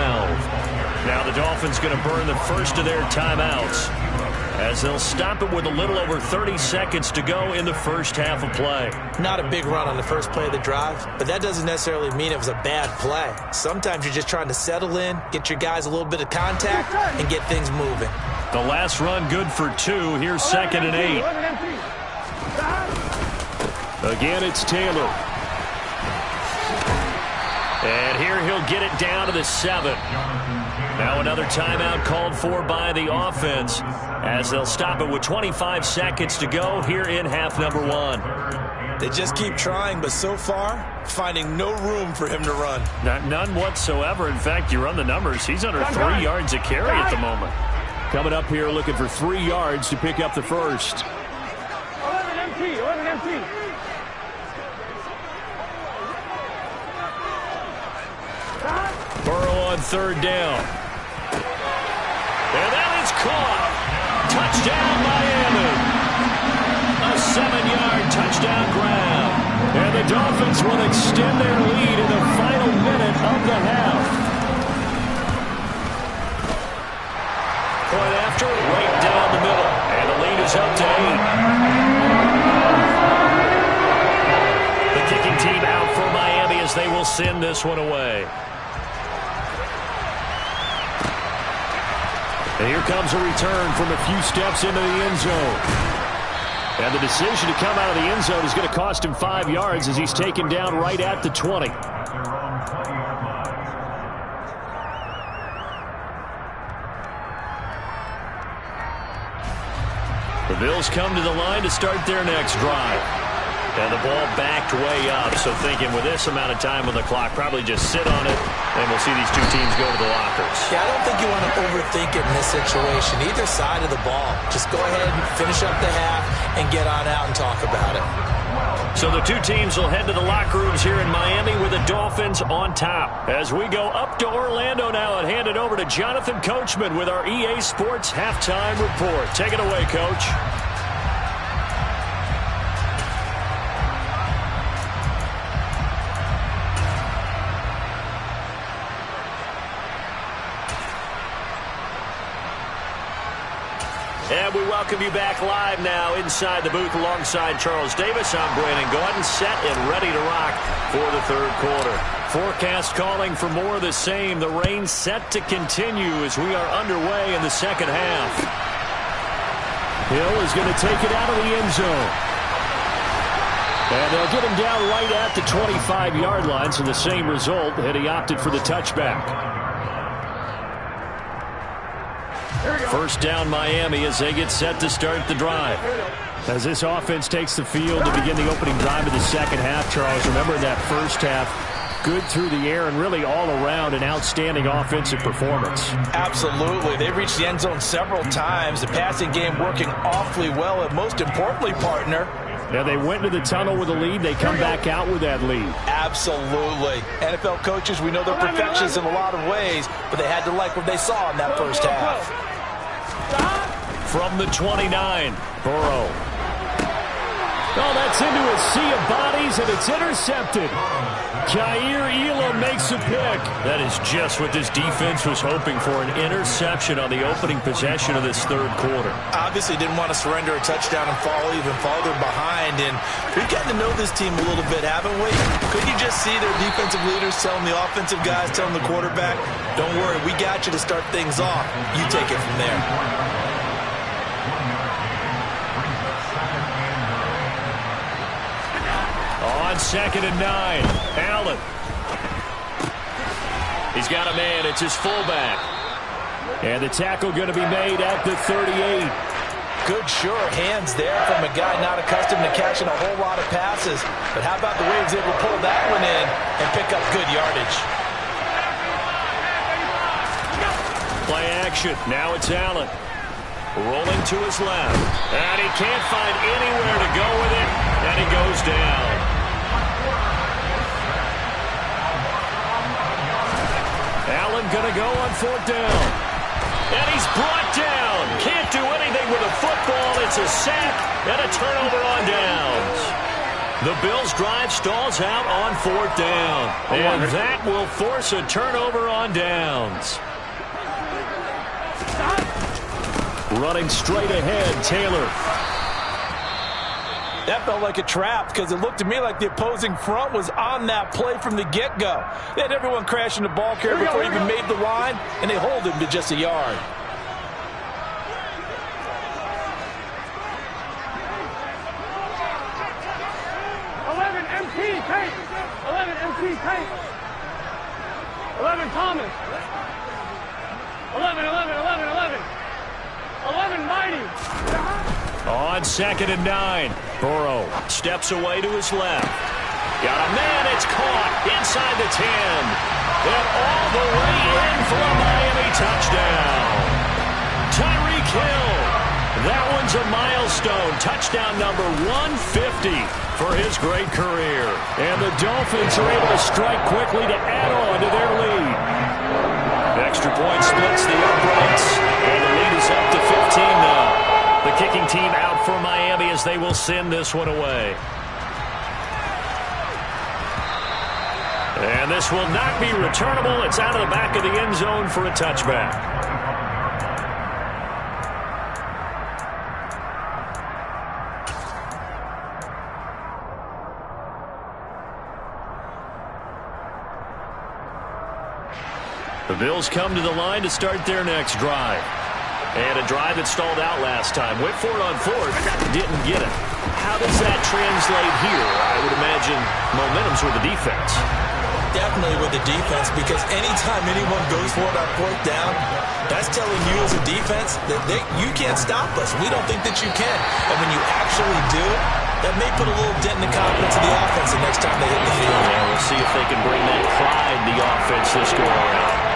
Now the Dolphins going to burn the first of their timeouts as they'll stop it with a little over 30 seconds to go in the first half of play. Not a big run on the first play of the drive, but that doesn't necessarily mean it was a bad play. Sometimes you're just trying to settle in, get your guys a little bit of contact, and get things moving. The last run good for 2. Here's 2nd and 8. Again, it's Taylor. And here he'll get it down to the 7. Now another timeout called for by the offense as they'll stop it with 25 seconds to go here in half number 1. They just keep trying, but so far, finding no room for him to run. None whatsoever. In fact, you run the numbers. He's under 3 yards a carry at the moment. Coming up here looking for 3 yards to pick up the first. 11 MT. Burrow on 3rd down. And that is caught. Touchdown, Miami. A 7-yard touchdown grab. And the Dolphins will extend their lead in the final minute of the half. Point after, right down the middle. And the lead is up to 8. The kicking team out for Miami as they will send this one away. And here comes a return from a few steps into the end zone. And the decision to come out of the end zone is going to cost him 5 yards as he's taken down right at the 20. The Bills come to the line to start their next drive. And the ball backed way up, so thinking with this amount of time on the clock, probably just sit on it, and we'll see these two teams go to the lockers. Yeah, I don't think you want to overthink it in this situation. Either side of the ball. Just go ahead and finish up the half and get on out and talk about it. So the two teams will head to the locker rooms here in Miami with the Dolphins on top. As we go up to Orlando now and hand it over to Jonathan Coachman with our EA Sports Halftime Report. Take it away, Coach. And we welcome you back live now inside the booth alongside Charles Davis. I'm Brandon Gordon, set and ready to rock for the third quarter. Forecast calling for more of the same. The rain set to continue as we are underway in the second half. Hill is going to take it out of the end zone. And they'll get him down right at the 25-yard line, so the same result had he opted for the touchback. First down Miami as they get set to start the drive. As this offense takes the field to begin the opening drive of the second half, Charles, remember in that first half, good through the air and really all around an outstanding offensive performance. Absolutely. They reached the end zone several times. The passing game working awfully well, and most importantly, partner, yeah, they went to the tunnel with a lead. They come back out with that lead. Absolutely. NFL coaches, we know they're perfectionists in a lot of ways, but they had to like what they saw in that first half. From the 29, Burrow. Oh, that's into a sea of bodies, and it's intercepted. Jair Elam makes a pick. That is just what this defense was hoping for, an interception on the opening possession of this third quarter. Obviously didn't want to surrender a touchdown and fall even farther behind, and we've gotten to know this team a little bit, haven't we? Could you just see their defensive leaders telling the offensive guys, telling the quarterback, don't worry, we got you to start things off. You take it from there. On 2nd and 9, Allen. He's got a man. It's his fullback. And the tackle going to be made at the 38. Good, sure hands there from a guy not accustomed to catching a whole lot of passes. But how about the way he was able to pull that one in and pick up good yardage? Play action. Now it's Allen. Rolling to his left. And he can't find anywhere to go with it. And he goes down. Allen going to go on 4th down. And he's brought down. Can't do anything with a football. It's a sack and a turnover on downs. The Bills' drive stalls out on 4th down. And that will force a turnover on downs. Running straight ahead, Taylor. That felt like a trap because it looked to me like the opposing front was on that play from the get-go. They had everyone crashing the ball carrier before he even made the line, and they hold him to just a yard. Tate. 11 MC Tate. 11 Thomas. 11 Mighty. On 2nd and 9, Burrow steps away to his left. Got a man, it's caught inside the 10. And all the way in for a Miami touchdown. Tyreek Hill. That one's a milestone. Touchdown number 150 for his great career. And the Dolphins are able to strike quickly to add on to their lead. Extra point splits the uprights. And the lead is up to 15 now. The kicking team out for Miami as they will send this one away. And this will not be returnable. It's out of the back of the end zone for a touchback. The Bills come to the line to start their next drive. And a drive that stalled out last time. Went for it on 4th, didn't get it. How does that translate here? I would imagine momentum's with the defense. Definitely with the defense, because anytime anyone goes for it on fourth down, that's telling you as a defense that you can't stop us. We don't think that you can. And when you actually do, that may put a little dent in the confidence of the offense the next time they hit the field. Yeah, we'll see if they can bring that pride the offense this go around.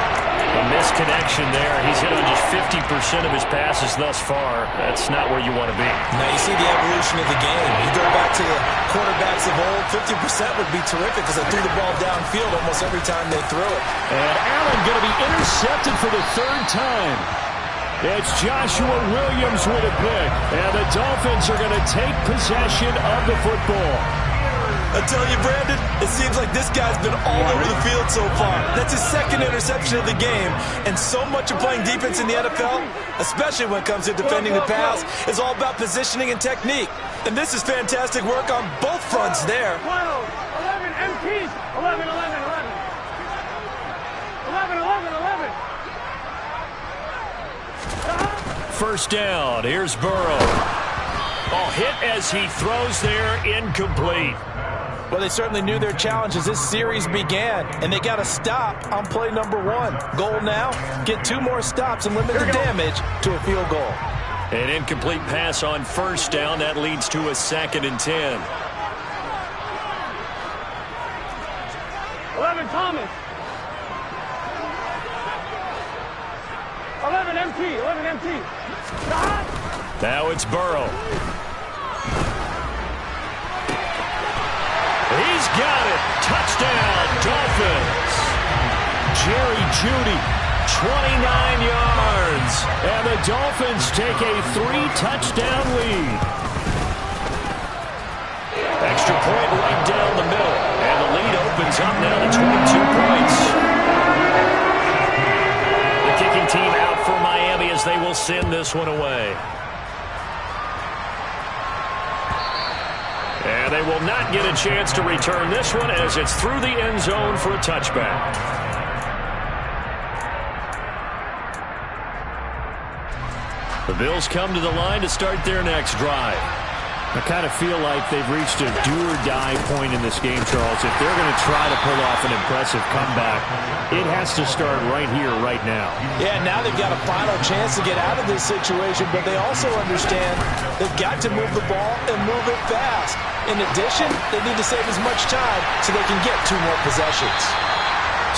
A misconnection there. He's hit on just 50% of his passes thus far. That's not where you want to be. Now you see the evolution of the game. You go back to the quarterbacks of old, 50% would be terrific because they threw the ball downfield almost every time they threw it. And Allen going to be intercepted for the third time. It's Joshua Williams with a pick. And the Dolphins are going to take possession of the football. I tell you, Brandon, it seems like this guy's been all over the field so far. That's his second interception of the game. And so much of playing defense in the NFL, especially when it comes to defending the pass, is all about positioning and technique. And this is fantastic work on both fronts there. 11 MPs. 11, 11, 11. 11, 11, 11. First down. Here's Burrow. Oh, hit as he throws there, incomplete. Well, they certainly knew their challenge as this series began, and they got a stop on play number 1. Goal now, get 2 more stops and limit the damage to a field goal. An incomplete pass on first down. That leads to a 2nd and 10. 11 Thomas. 11 MT. 11 MT. Stop. Now it's Burrow. He's got it. Touchdown, Dolphins. Jerry Jeudy, 29 yards. And the Dolphins take a 3-touchdown lead. Extra point right down the middle. And the lead opens up now to 22 points. The kicking team out for Miami as they will send this one away. And they will not get a chance to return this one as it's through the end zone for a touchback. The Bills come to the line to start their next drive. I kind of feel like they've reached a do-or-die point in this game, Charles. If they're going to try to pull off an impressive comeback, it has to start right here, right now. Yeah, now they've got a final chance to get out of this situation, but they also understand they've got to move the ball and move it fast. In addition, they need to save as much time so they can get 2 more possessions.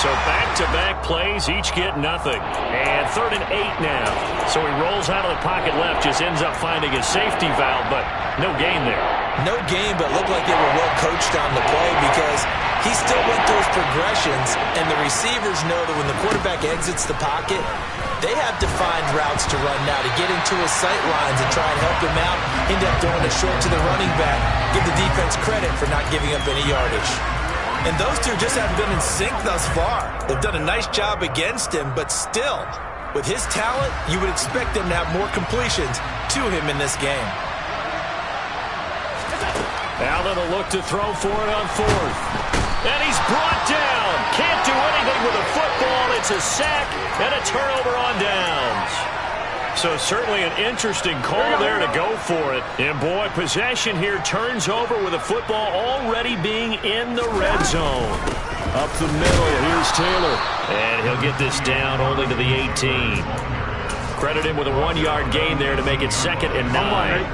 So back-to-back plays, each get nothing. And 3rd and 8 now. So he rolls out of the pocket left, just ends up finding a safety valve, but no gain there. No gain, but looked like they were well coached on the play because he still went through his progressions, and the receivers know that when the quarterback exits the pocket, they have defined routes to run now to get into his sight lines and try and help him out. End up throwing it short to the running back. Give the defense credit for not giving up any yardage. And those two just haven't been in sync thus far. They've done a nice job against him, but still, with his talent, you would expect them to have more completions to him in this game. Allen will look to throw for it on 4th. And he's brought down. Can't do anything with a football. It's a sack and a turnover on downs. So certainly an interesting call there to go for it. And boy, possession here turns over with a football already being in the red zone. Up the middle, here's Taylor. And he'll get this down only to the 18. Credit him with a 1-yard gain there to make it 2nd and 9.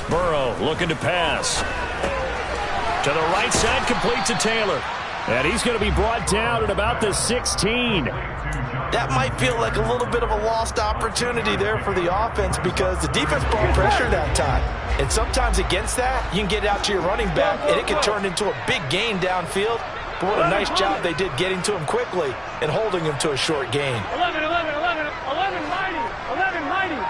Burrow looking to pass. To the right side, complete to Taylor. And he's going to be brought down at about the 16. That might feel like a little bit of a lost opportunity there for the offense because the defense brought pressure that time. And sometimes against that, you can get out to your running back, and it can turn into a big gain downfield. But what a nice job they did getting to him quickly and holding him to a short gain. 11, 11, 11, 11 mighty, 11 mighty.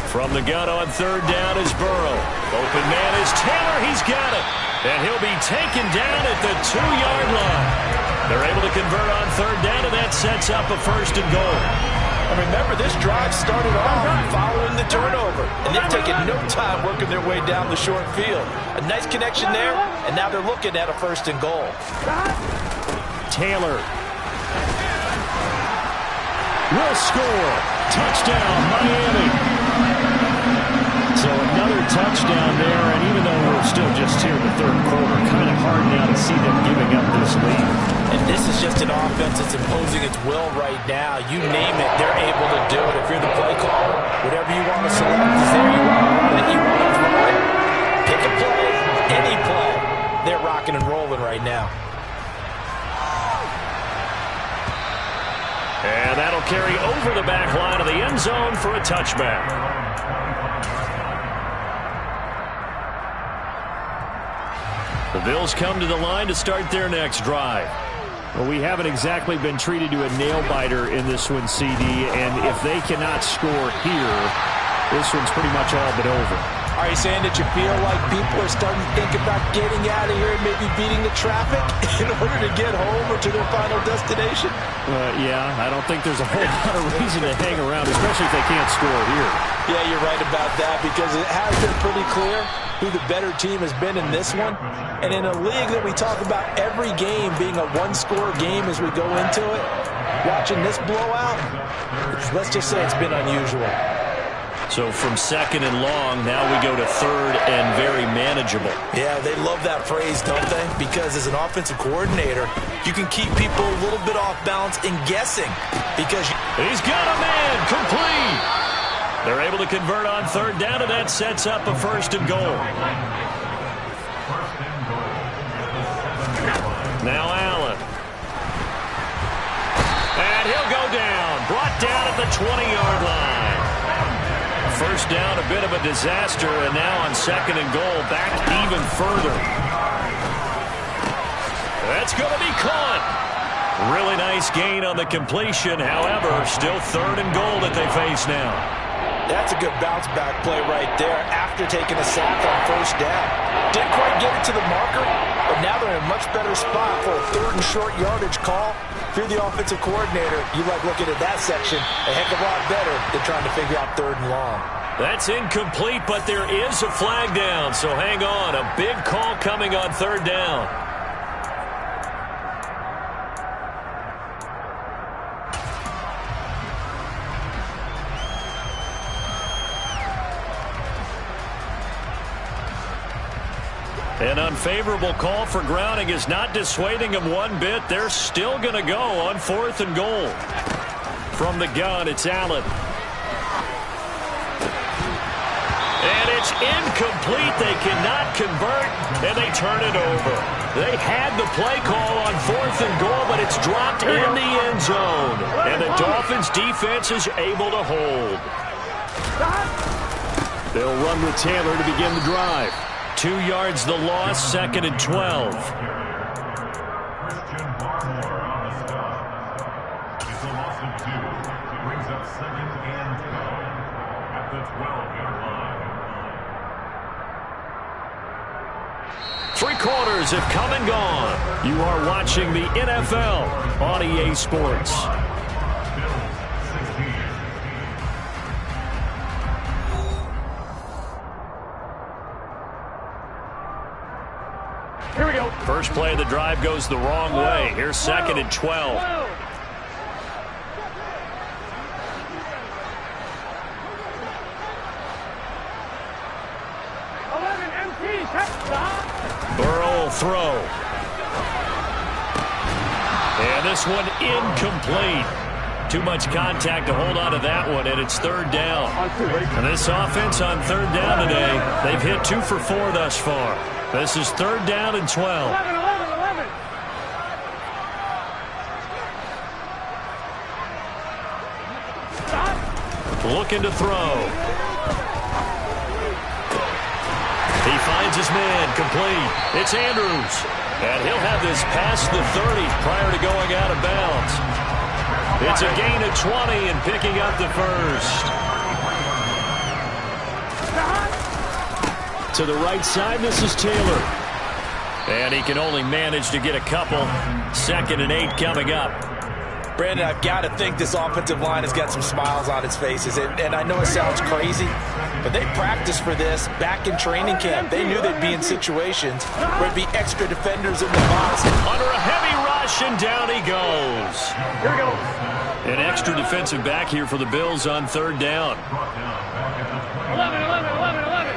From the gun on 3rd down is Burrow. Open man is Taylor. He's got it. And he'll be taken down at the 2-yard line. They're able to convert on 3rd down, and that sets up a 1st and goal. And remember, this drive started off following the turnover. And they've taken no time working their way down the short field. A nice connection there, and now they're looking at a 1st and goal. Taylor. Will score. Touchdown, Miami. So another touchdown there, and even though we're still just here in the third quarter, kind of hard now to see them giving up this lead. And this is just an offense that's imposing its will right now. You name it, they're able to do it. If you're the play caller, whatever you want to select is there. You want to run it, you want to throw it. Pick a play, any play. They're rocking and rolling right now. And that'll carry over the back line of the end zone for a touchback. The Bills come to the line to start their next drive. Well, we haven't exactly been treated to a nail-biter in this one, CD, and if they cannot score here, this one's pretty much all but over. Are you saying that you feel like people are starting to think about getting out of here and maybe beating the traffic in order to get home or to their final destination? Yeah, I don't think there's a whole lot of reason to hang around, especially if they can't score here. Yeah, you're right about that because it has been pretty clear who the better team has been in this one. And in a league that we talk about every game being a one-score game as we go into it, watching this blowout, let's just say it's been unusual. So from second and long, now we go to third and very manageable. Yeah, they love that phrase, don't they? Because as an offensive coordinator, you can keep people a little bit off balance and guessing. Because he's got a man complete. They're able to convert on third down, and that sets up a first and goal. Now Allen. And he'll go down. Brought down at the 20-yard line. First down, a bit of a disaster, and now on second and goal, back even further. That's going to be caught. Really nice gain on the completion. However, still third and goal that they face now. That's a good bounce-back play right there after taking a sack on first down. Didn't quite get it to the marker, but now they're in a much better spot for a third and short yardage call. If you're the offensive coordinator, you like looking at that section a heck of a lot better than trying to figure out third and long. That's incomplete, but there is a flag down, so hang on. A big call coming on third down. An unfavorable call for grounding is not dissuading them one bit. They're still going to go on fourth and goal. From the gun, it's Allen. And it's incomplete. They cannot convert, and they turn it over. They had the play call on fourth and goal, but it's dropped in the end zone. And the Dolphins' defense is able to hold. They'll run with Taylor to begin the drive. 2 yards the loss, second and 12. Three quarters have come and gone. You are watching the NFL on EA Sports. Here we go. First play of the drive goes the wrong way. Here's second and 12. 11 empty. Touchdown. Burrow will throw. And this one incomplete. Too much contact to hold on to that one, and it's third down. And this offense on third down today, they've hit 2 for 4 thus far. This is third down and 12. 11. Looking to throw. He finds his man, complete. It's Andrews. And he'll have this past the 30 prior to going out of bounds. It's a gain of 20 and picking up the first. To the right side, this is Taylor. And he can only manage to get a couple. Second and 8 coming up. Brandon, I've got to think this offensive line has got some smiles on its faces. And I know it sounds crazy, but they practiced for this back in training camp. They knew they'd be in situations where it'd be extra defenders in the box. Under a heavy rush, rush, and down he goes. Here we go. An extra defensive back here for the Bills on third down. 11, 11, 11, 11.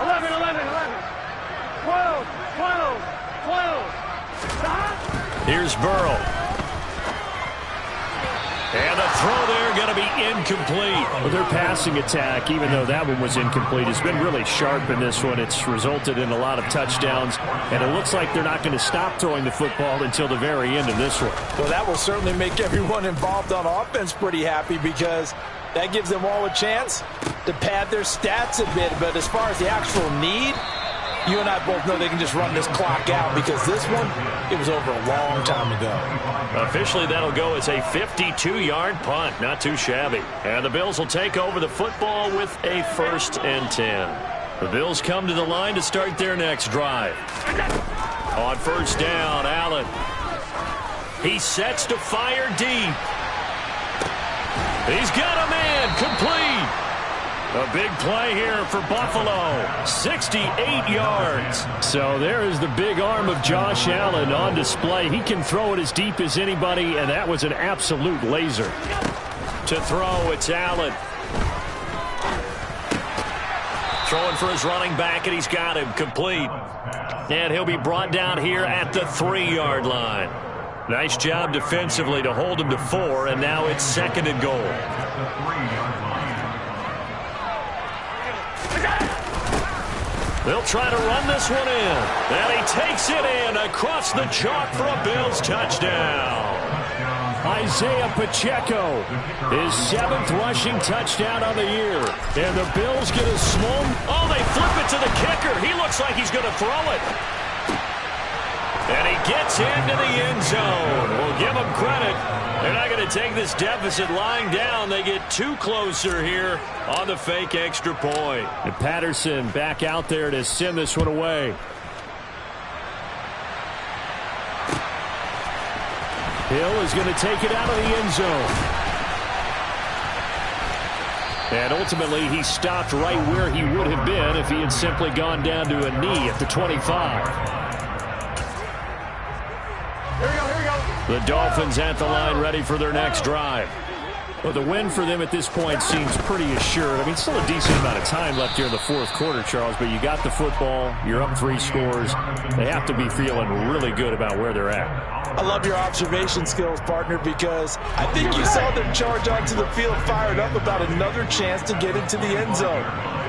11, 11, 11. 12, 12, 12. Stop. Here's Burrow. And the throw there going to be incomplete. Well, their passing attack, even though that one was incomplete, has been really sharp in this one. It's resulted in a lot of touchdowns, and it looks like they're not going to stop throwing the football until the very end of this one. Well, that will certainly make everyone involved on offense pretty happy because that gives them all a chance to pad their stats a bit. But as far as the actual need, you and I both know they can just run this clock out because this one, it was over a long time ago. Officially, that'll go as a 52-yard punt. Not too shabby. And the Bills will take over the football with a 1st and 10. The Bills come to the line to start their next drive. On first down, Allen. He sets to fire deep. He's got a man complete. A big play here for Buffalo. 68 yards. So there is the big arm of Josh Allen on display. He can throw it as deep as anybody, and that was an absolute laser. To throw, it's Allen. Throwing for his running back, and he's got him complete. And he'll be brought down here at the 3-yard line. Nice job defensively to hold him to 4, and now it's 2nd and goal. They'll try to run this one in. And he takes it in across the chalk for a Bills touchdown. Isaiah Pacheco, his 7th rushing touchdown on the year. And the Bills get a small... Oh, they flip it to the kicker. He looks like he's going to throw it. And he gets into the end zone. We'll give him credit. They're not going to take this deficit lying down. They get 2 closer here on the fake extra point. And Patterson back out there to send this one away. Hill is going to take it out of the end zone. And ultimately, he stopped right where he would have been if he had simply gone down to a knee at the 25. The Dolphins at the line ready for their next drive. Well, the win for them at this point seems pretty assured. I mean, still a decent amount of time left here in the 4th quarter, Charles, but you got the football, you're up 3 scores. They have to be feeling really good about where they're at. I love your observation skills, partner, because I think you saw them charge onto the field fired up about another chance to get into the end zone.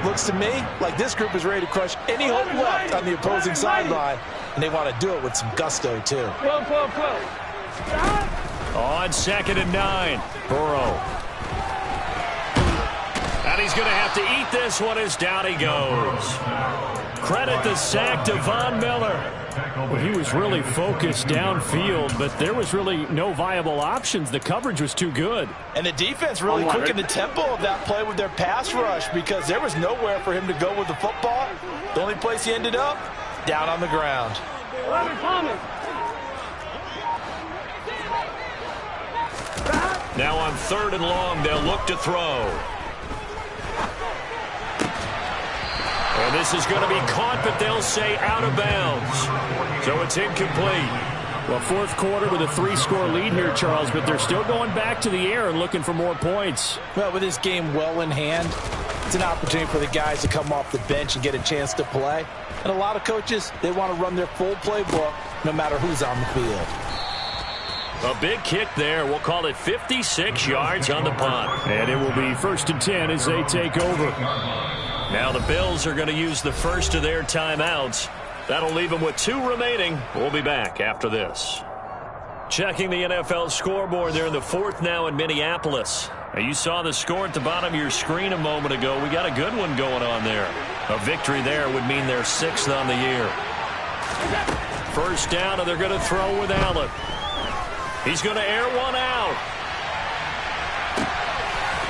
Looks to me like this group is ready to crush any hope left on the opposing sideline, and they want to do it with some gusto, too. 12. On 2nd and 9, Burrow. And he's going to have to eat this one as down he goes. Credit the sack to Von Miller. Well, he was really focused downfield, but there was really no viable options. The coverage was too good. And the defense really quickened the tempo of that play with their pass rush because there was nowhere for him to go with the football. The only place he ended up, down on the ground. 11, Thomas. Now on 3rd and long, they'll look to throw. And this is going to be caught, but they'll say out of bounds. So it's incomplete. Well, 4th quarter with a 3-score lead here, Charles, but they're still going back to the air and looking for more points. Well, with this game well in hand, it's an opportunity for the guys to come off the bench and get a chance to play. And a lot of coaches, they want to run their full playbook no matter who's on the field. A big kick there. We'll call it 56 yards on the punt. And it will be 1st and 10 as they take over. Now the Bills are going to use the first of their timeouts. That'll leave them with 2 remaining. We'll be back after this. Checking the NFL scoreboard there in the 4th now in Minneapolis. Now you saw the score at the bottom of your screen a moment ago. We got a good one going on there. A victory there would mean they're 6th on the year. First down, and they're going to throw with Allen. He's going to air one out.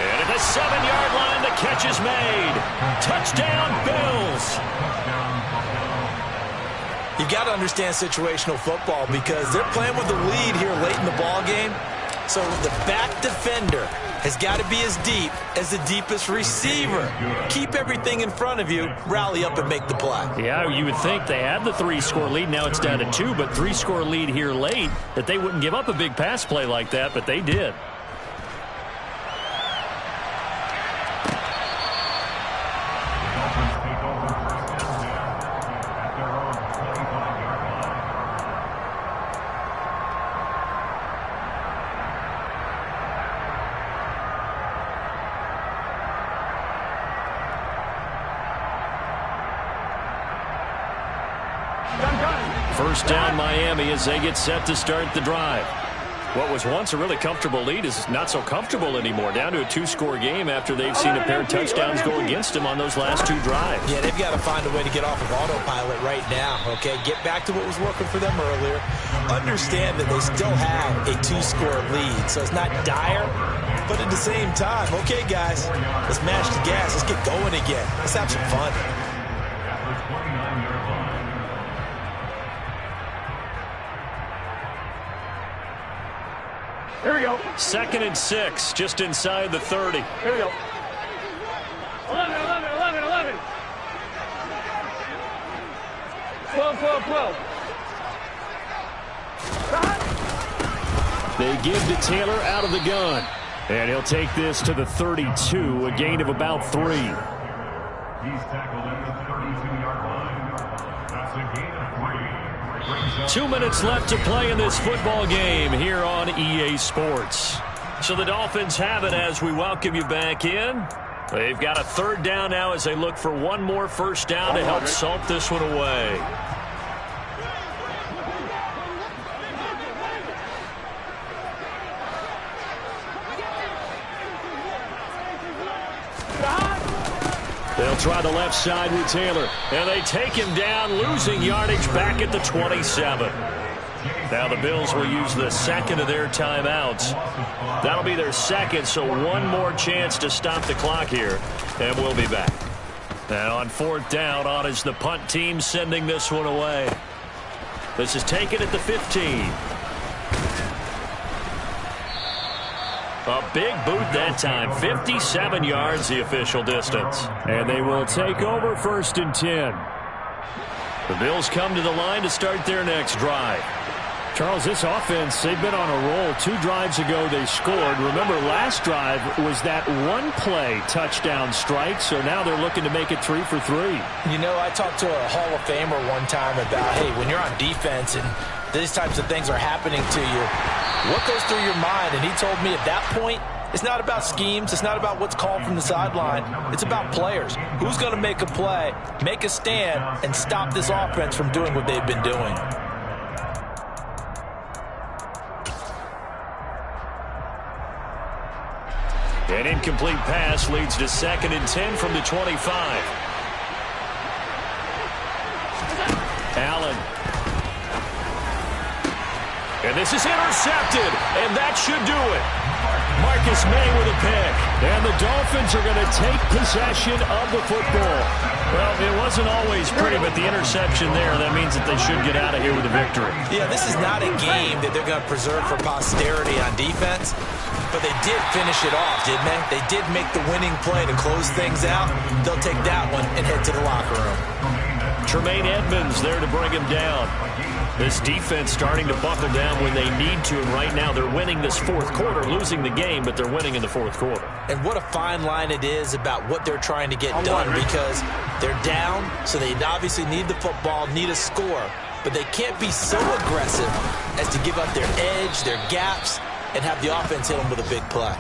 And at the 7-yard line, the catch is made. Touchdown, Bills. You got to understand situational football because they're playing with the lead here late in the ball game. So the back defender has got to be as deep as the deepest receiver. Keep everything in front of you, rally up and make the play. Yeah, you would think they had the 3-score lead. Now it's down to 2, but 3-score lead here late, that they wouldn't give up a big pass play like that, but they did. First down, Miami, as they get set to start the drive. What was once a really comfortable lead is not so comfortable anymore. Down to a 2-score game after they've seen a pair of touchdowns go against them on those last 2 drives. Yeah, they've got to find a way to get off of autopilot right now, okay? Get back to what was working for them earlier. Understand that they still have a 2-score lead, so it's not dire, but at the same time, okay, guys, let's mash the gas. Let's get going again. Let's have some fun. Here we go. 2nd and 6, just inside the 30. Here we go. 11, 11, 11, 11. 12, 12, 12. They give to Taylor out of the gun. And he'll take this to the 32, a gain of about 3. He's tackled at the 32-yard line. That's a gain of 3. 2 minutes left to play in this football game here on EA Sports. So the Dolphins have it as we welcome you back in. They've got a 3rd down now as they look for one more first down to help salt this one away. They'll try the left side with Taylor. And they take him down, losing yardage back at the 27. Now the Bills will use the 2nd of their timeouts. That'll be their 2nd, so one more chance to stop the clock here. And we'll be back. And on 4th down, on is the punt team sending this one away. This is taken at the 15. A big boot that time. 57 yards, the official distance. And they will take over 1st and 10. The Bills come to the line to start their next drive. Charles, this offense, they've been on a roll. 2 drives ago, they scored. Remember, last drive was that one-play touchdown strike, so now they're looking to make it 3 for 3. You know, I talked to a Hall of Famer one time about, hey, when you're on defense and these types of things are happening to you, what goes through your mind? And he told me at that point, it's not about schemes. It's not about what's called from the sideline. It's about players. Who's going to make a play, make a stand, and stop this offense from doing what they've been doing. An incomplete pass leads to 2nd and 10 from the 25. Allen. And this is intercepted, and that should do it. Marcus May with a pick. And the Dolphins are going to take possession of the football. Well, it wasn't always pretty, but the interception there, that means that they should get out of here with a victory. Yeah, this is not a game that they're going to preserve for posterity on defense, but they did finish it off, didn't they? They did make the winning play to close things out. They'll take that one and head to the locker room. Tremaine Edmonds there to bring him down. This defense starting to buckle down when they need to, and right now they're winning this 4th quarter, losing the game, but they're winning in the 4th quarter. And what a fine line it is about what they're trying to get done, because they're down, so they obviously need the football, need a score, but they can't be so aggressive as to give up their edge, their gaps, and have the offense hit them with a big play.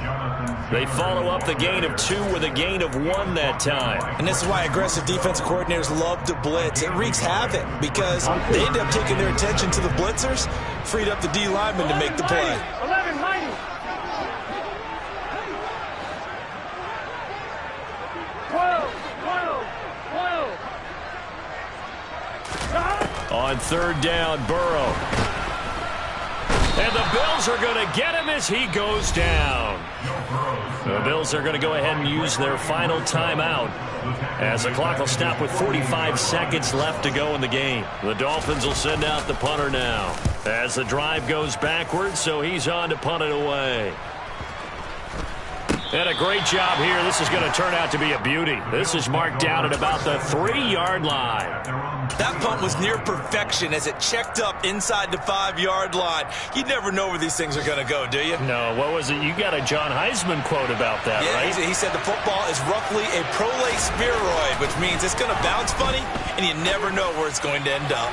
They follow up the gain of 2 with a gain of 1 that time. And this is why aggressive defensive coordinators love to blitz. It wreaks havoc because they end up taking their attention to the blitzers, freed up the D lineman to make the play. 11, mighty. 12, 12, 12. On 3rd down, Burrow. And the Bills are going to get him as he goes down. The Bills are going to go ahead and use their final timeout as the clock will stop with 45 seconds left to go in the game. The Dolphins will send out the punter now as the drive goes backwards, so he's on to punt it away. And a great job here. This is going to turn out to be a beauty. This is marked down at about the 3-yard line. That punt was near perfection as it checked up inside the 5-yard line. You never know where these things are going to go, do you? No, what was it? You got a John Heisman quote about that, right? He said the football is roughly a prolate spheroid, which means it's going to bounce funny, and you never know where it's going to end up.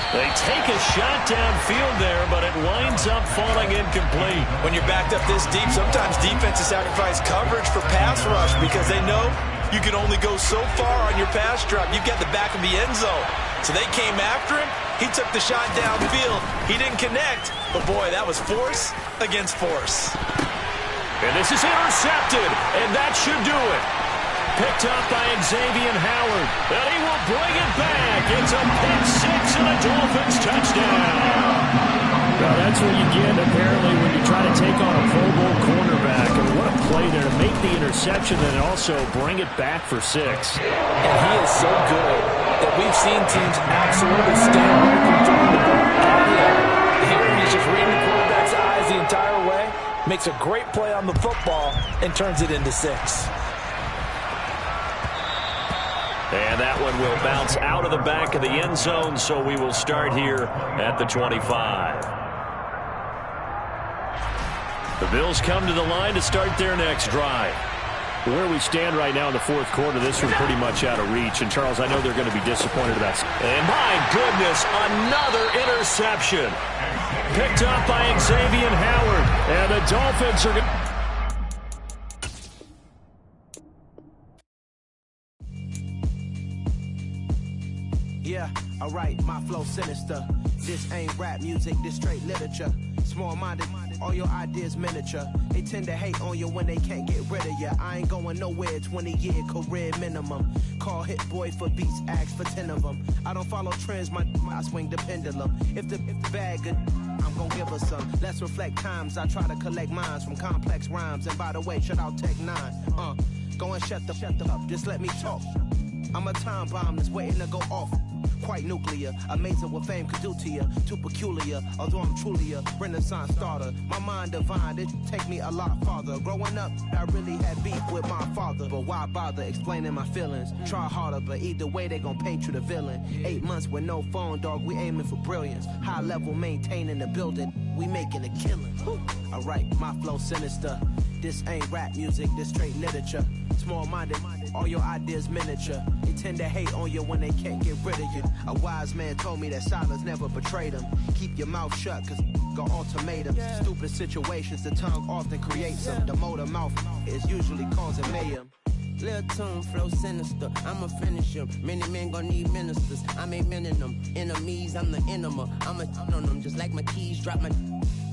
They take a shot downfield there, but it winds up falling incomplete. When you're backed up this deep, sometimes defenses sacrifice coverage for pass rush because they know you can only go so far on your pass drop. You've got the back of the end zone. So they came after him. He took the shot downfield. He didn't connect. But, boy, that was force against force. And this is intercepted, and that should do it. Picked up by Xavier Howard, and he will bring it back. It's a pick 6 and a Dolphins touchdown. Well, that's what you get, apparently, when you try to take on a Pro Bowl cornerback. And what a play there to make the interception and also bring it back for 6. And he is so good that we've seen teams absolutely stand away from throwing the ball at him. Here, he's just reading the quarterback's eyes the entire way, makes a great play on the football, and turns it into 6. And that one will bounce out of the back of the end zone, so we will start here at the 25. The Bills come to the line to start their next drive. Where we stand right now in the fourth quarter, this one's pretty much out of reach. And, Charles, I know they're going to be disappointed about it. And, my goodness, another interception. Picked up by Xavier Howard. And the Dolphins are going to... Yeah, alright, my flow sinister. This ain't rap music, this straight literature. Small-minded, all your ideas miniature. They tend to hate on you when they can't get rid of you. I ain't going nowhere, 20-year career minimum. Call Hit Boy for beats, ask for 10 of them. I don't follow trends, I swing the pendulum. If the bag good, I'm gonna give her some. Let's reflect times, I try to collect minds from complex rhymes. And by the way, shout out Tech 9. Go and shut the up, just let me talk. I'm a time bomb that's waiting to go off. Quite nuclear, amazing what fame could do to you. Too peculiar, although I'm truly a renaissance starter. My mind divine, it take me a lot farther. Growing up, I really had beef with my father. But why bother explaining my feelings? Try harder, but either way they gon' paint you the villain. 8 months with no phone, dog, we aiming for brilliance. High level maintaining the building, we making a killing. Alright, my flow sinister. This ain't rap music, this straight literature. Small-minded, all your ideas miniature. They tend to hate on you when they can't get rid of you. A wise man told me that silence never betrayed him. Keep your mouth shut, cause got ultimatums. Stupid situations, the tongue often creates them. The motor mouth is usually causing mayhem. Lil' tune, flow sinister, I'ma finish him. Many men gon' need ministers, I'm aiming them. Enemies, I'm the enema, I'ma on them. Just like my keys, drop my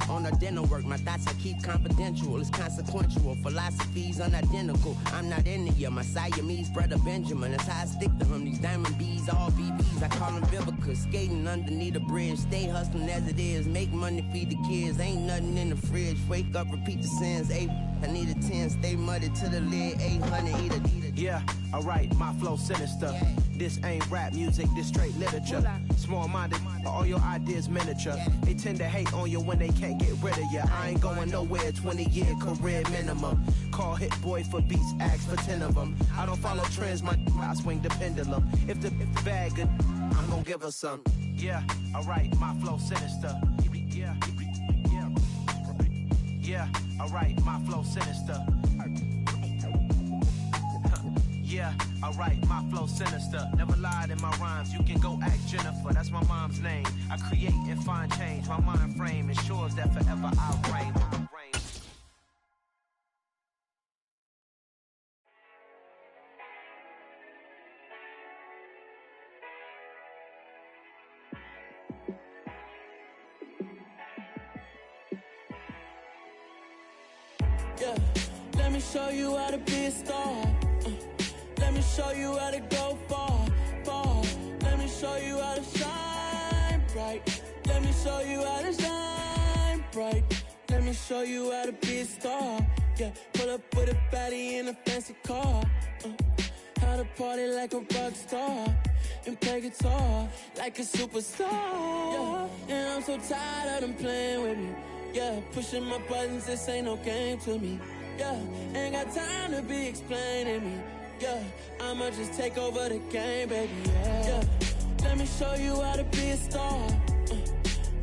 on a dental work. My thoughts I keep confidential, it's consequential. Philosophies unidentical, I'm not into you. My Siamese brother Benjamin, that's how I stick to him. These diamond bees, all BBs, I call them Vivica. Skating underneath a bridge, stay hustling as it is. Make money, feed the kids, ain't nothing in the fridge. Wake up, repeat the sins, I need a 10, stay muddy to the lid, 800, eat a. Yeah, alright, my flow sinister. This ain't rap music, this straight literature. Small-minded, all your ideas miniature. They tend to hate on you when they can't get rid of you. I ain't going nowhere, 20-year career minimum. Call Hit Boy for beats, ask for 10 of them. I don't follow trends, I swing the pendulum. If the bag good, I'm gonna give her some. Yeah, alright, my flow sinister. Yeah, alright, my flow sinister. Yeah, alright, my flow sinister. Never lied in my rhymes, you can go ask Jennifer. That's my mom's name. I create and find change. My mind frame ensures that forever I'll reign. Yeah, let me show you how to be a star. Let me show you how to go far, far. Let me show you how to shine bright. Let me show you how to shine bright. Let me show you how to be a star. Yeah, pull up with a baddie in a fancy car. How to party like a rock star and play guitar like a superstar. Yeah, and I'm so tired of them playing with me. Yeah, pushing my buttons, this ain't no game to me. Yeah, ain't got time to be explaining me. Yeah, I'ma just take over the game, baby. Yeah, let me show you how to be a star.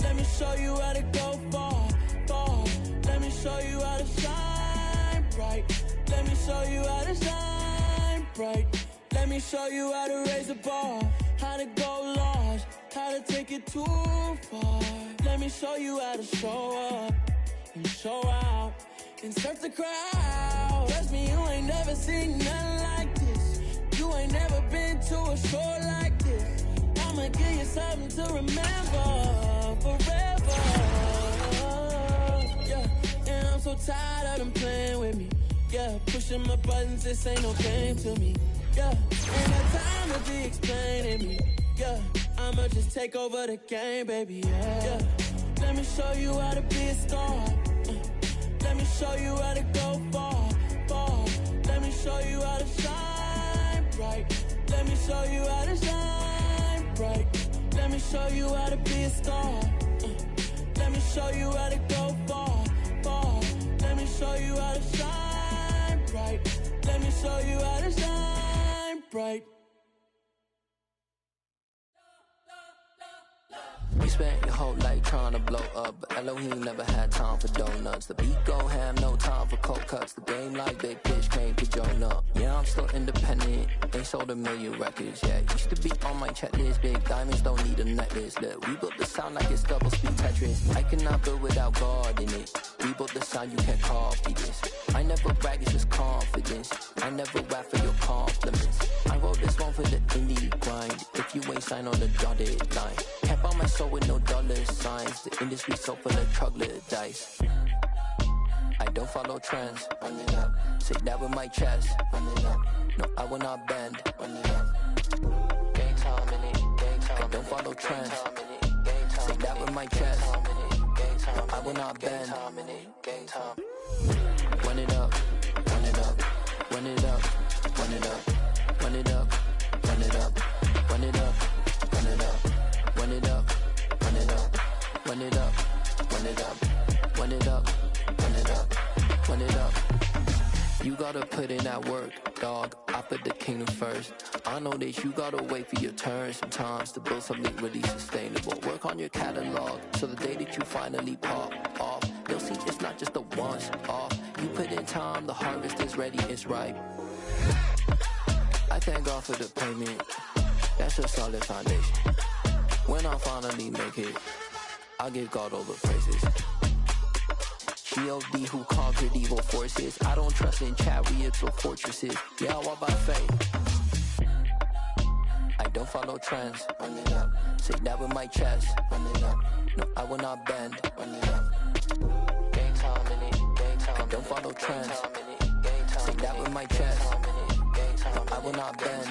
Let me show you how to go far, far. Let me show you how to shine bright. Let me show you how to shine bright. Let me show you how to raise a bar, how to go large, how to take it too far. Let me show you how to show up and show out and surf the crowd. Trust me, you ain't never seen nothing like this. You ain't never been to a show like this. I'ma give you something to remember forever. Yeah, and I'm so tired of them playing with me. Yeah, pushing my buttons, this ain't no game to me. Yeah, ain't got time to be explaining me. Yeah, I'ma just take over the game, baby. Yeah, let me show you how to be a star. Let me show you how to go far, far. Let me show you how to shine bright. Let me show you how to shine bright. Let me show you how to be a star. Let me show you how to go far, far. Let me show you how to shine bright. Let me show you how to shine bright. We spent your whole life trying to blow up, but Elohim never had time for donuts. The beat gon' have no time for cold cuts. The game like Big Pitch came to join up. Yeah, I'm still independent, ain't sold a million records yet. Used to be on my checklist, big diamonds don't need a necklace. Look, we built the sound like it's double speed Tetris. I cannot build without God in it. We built the sound, you can't copy this. I never brag, it's just confidence. I never rap for your compliments. I wrote this one for the indie grind. If you ain't signed on the dotted line, can't buy my soul with no dollar signs. The industry so full of troglodytes. I don't follow trends. Run it up. Say that with my chest. Run it up. No, I will not bend. Run it up. Gang time in it. Gang time. I don't follow trends. Say that with my chest. No, I will not bend. Gang time. Run it up. Run it up. Run it up. Run it up. Run it up. Run it up. Run it up. Run it up. Run it up. Run it up. Run it up. Run it up. Run it up. Run it up. Run it up. You gotta put in that work, dog. I put the kingdom first. I know that you gotta wait for your turn sometimes to build something really sustainable. Work on your catalog so the day that you finally pop off, you'll see it's not just a once off. You put in time, the harvest is ready, it's ripe. I thank God for the payment. That's a solid foundation. When I finally make it, I give God all the praises. G.O.D. who conquered evil forces. I don't trust in chariots or fortresses. Yeah, I walk by faith. I don't follow trends. Run it up. Say that with my chest. Run it up. No, I will not bend. Run it up. Gang time in it. Gang time. I don't follow trends. Say that with my chest. No, I will not bend.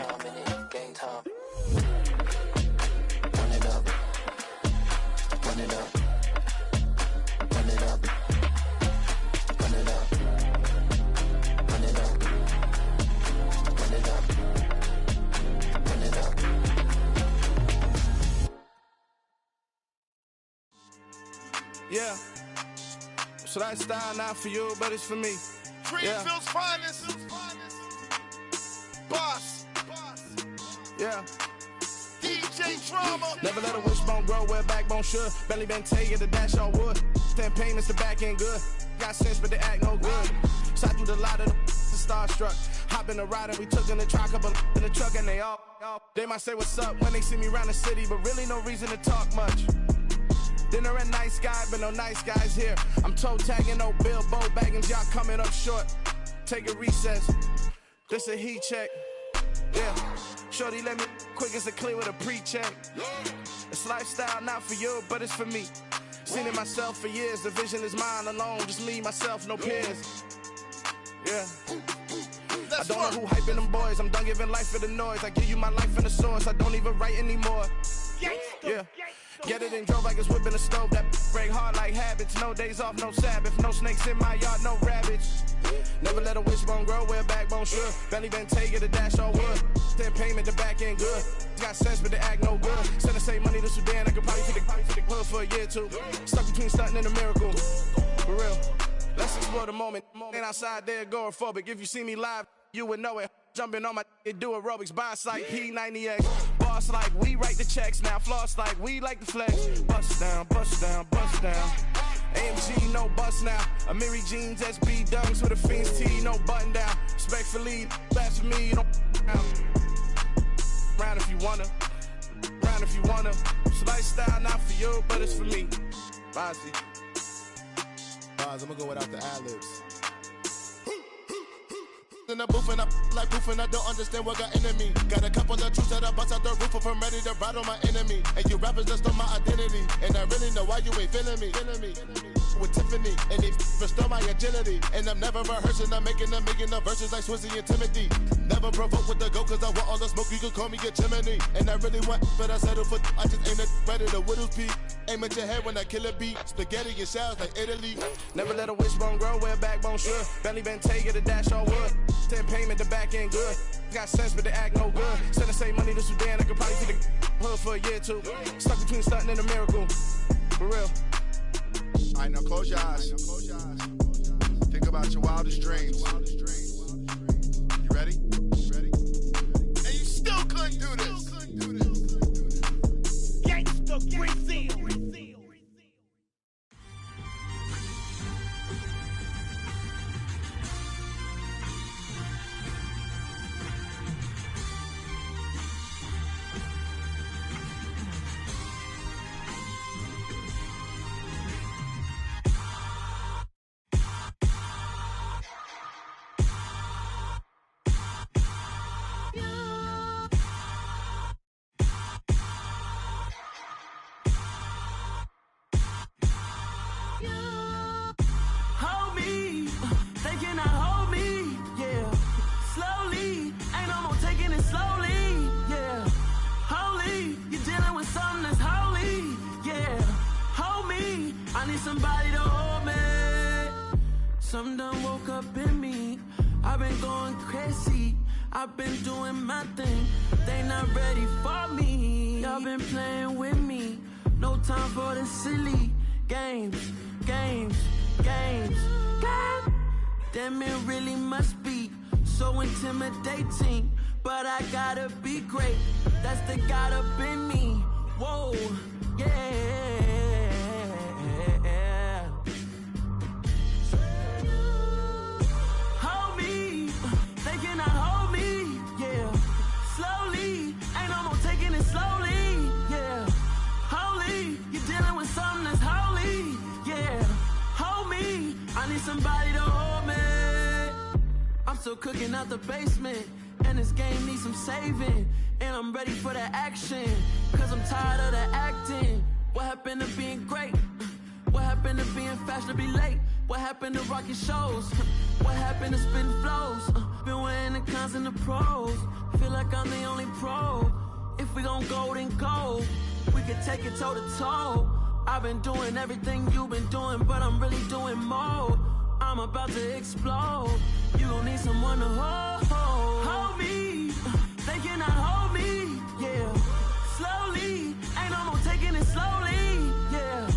Gang time. Run it up. Run it up. Run it up. Run it up. Run it up. Run it up. Run it up. Yeah. So that style not for you, but it's for me. Greenfield's finest. Boss. Yeah. DJ Drama. Never let a wishbone grow where a backbone should. Belly been taken to dash all wood. 10 payments to back end good. Got sense, but they act no good. So I do the lot of the starstruck. Hop in the ride and we took in the truck, couple in the truck, and they all. They might say what's up when they see me around the city, but really no reason to talk much. Dinner a nice guy, but no nice guys here. I'm toe tagging, no Bilbo bagging, y'all coming up short. Take a recess. This a heat check. Yeah. Shorty let me quick as a clear with a pre-check. It's lifestyle not for you, but it's for me. Seen it myself for years. The vision is mine alone. Just me, myself, no peers. Yeah. I don't know who hyping them boys. I'm done giving life for the noise. I give you my life in the source. I don't even write anymore. Yeah. Get it and drove like it's whipping a stove. That break hard like habits. No days off, no Sabbath. No snakes in my yard, no rabbits. Never let a wishbone grow where a backbone should. Belly been take it a dash all wood. Then payment, the back end good. Got sense, but they act no good. Send the same money to Sudan, I could probably take the hood for a year or two. Stuck between stunting and a miracle. For real. Let's explore the moment. Ain't outside there agoraphobic. If you see me live, you would know it. Jumping on my do aerobics, boss like P90X. Boss like we write the checks now. Floss like we like the flex. Bust down, bust down, bust down. AMG, no bust now. Amiri jeans, SB dunks with a Fiends T, no button down. Respectfully, best for me, you don't down. Round if you wanna, round if you wanna. It's lifestyle, not for you, but it's for me. Bossy. Bars, I'ma go without the ad-libs. In the booth and I like proof and I don't understand what got into me. Got a couple of troops that I bust out the roof if I'm ready to ride on my enemy. And you rappers just stole my identity, and I really know why you ain't feeling me. With Tiffany, and they restore my agility. And I'm never rehearsing, I'm making $1 million verses like Swizzy and Timothy. Never provoke with the go, cause I want all the smoke, you can call me a chimney. And I really want, but I settle for, I just aim at ready to Whittles Peak. Aim at your head when I kill a beat. Spaghetti and shells like Italy. Never let a wishbone grow where a backbone should. Belly been take it a dash all wood. Then payment, the back end good. Got sense, but they act no good. Send the same money to Sudan, I could probably take the hood for a year or two. Stuck between stunting and a miracle. For real. Alright, now close your eyes. Think about your wildest dreams. You ready? And you still couldn't do this. Gangsta Brazil. Somebody to hold me. Something done woke up in me. I've been going crazy. I've been doing my thing. They not ready for me. Y'all been playing with me. No time for the silly games. God damn, it really must be so intimidating. But I gotta be great. That's the God up in me. Whoa, yeah. Somebody to hold me. I'm still cooking out the basement, and this game needs some saving. And I'm ready for the action, cause I'm tired of the acting. What happened to being great? What happened to being fashionably late? What happened to rocking shows? What happened to spitting flows? Been wearing the cons and the pros. Feel like I'm the only pro. If we gon' go, then go. We can take it toe to toe. I've been doing everything you've been doing, but I'm really doing more. I'm about to explode. You gon' need someone to hold me. They cannot hold me, yeah. Slowly, ain't no more taking it slowly, yeah.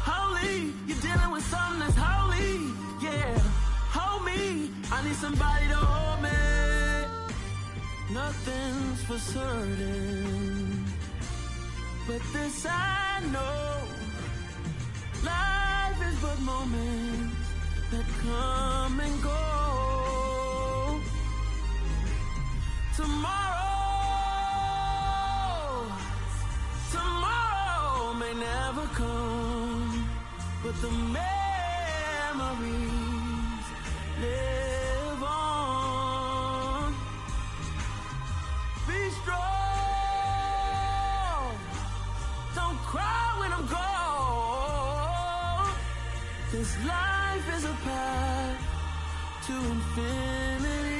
Holy, you're dealing with something that's holy, yeah. Hold me, I need somebody to hold me. Nothing's for certain, but this I know. Life is but moments that come and go. Tomorrow may never come, but the memories live on. Be strong, don't cry when I'm gone. This life is a path to infinity.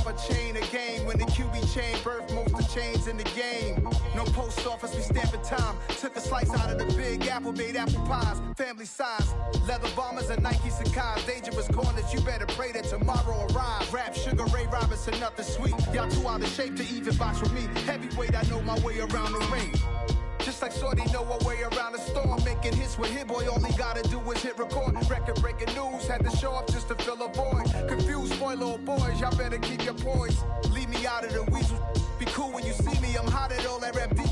cop a chain of game. When the QB chain birth most of chains in the game. No post office, we stamping time. Took a slice out of the big apple, made apple pies. Family size, leather bombers and Nike Sacai's. Dangerous corners, you better pray that tomorrow arrives. Rap, Sugar Ray Robinson, nothing sweet. Y'all too out of shape to even box with me. Heavyweight, I know my way around the ring. Just like Shorty know a way around the storm. Making hits with Hit Boy, all he gotta do is hit record. Record breaking news, had to show up just to fill a void. Confused, spoiler boys, y'all better keep your poise. Leave me out of the weasel. Be cool when you see me, I'm hot at all that rap deep.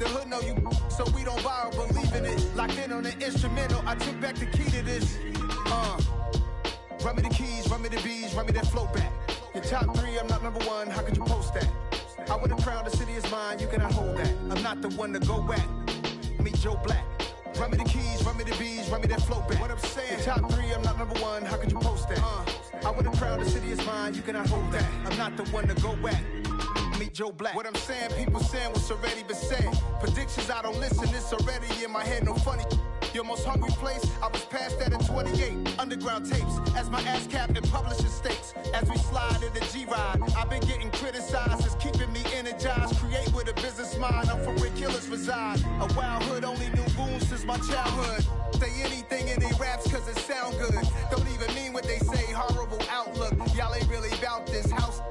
The hood know you, so we don't borrow, believe in it. Locked in on the instrumental, I took back the key to this. Run me the keys, run me the bees, run me that flow back. Your top 3, I'm not number 1, how could you post that? I would have crowned the city is mine, you cannot hold that. I'm not the one to go back. Meet Joe Black. Run me the keys, run me the bees, run me that flow back. What I'm saying, your top 3, I'm not number 1, how could you post that? I would have crowned the city is mine, you cannot hold that. I'm not the one to go back. Meet Joe Black. What I'm saying, people saying what's already been said. Predictions, I don't listen, it's already in my head, no funny. Your most hungry place, I was past that in 28. Underground tapes, as my ass cap in publishing states. As we slide in the G-Ride, I've been getting criticized, it's keeping me energized. Create with a business mind, I'm from where killers reside. A wild hood, only knew goons since my childhood. Say anything in they raps cause it sound good. Don't even mean what they say, horrible outlook. Y'all ain't really about this house.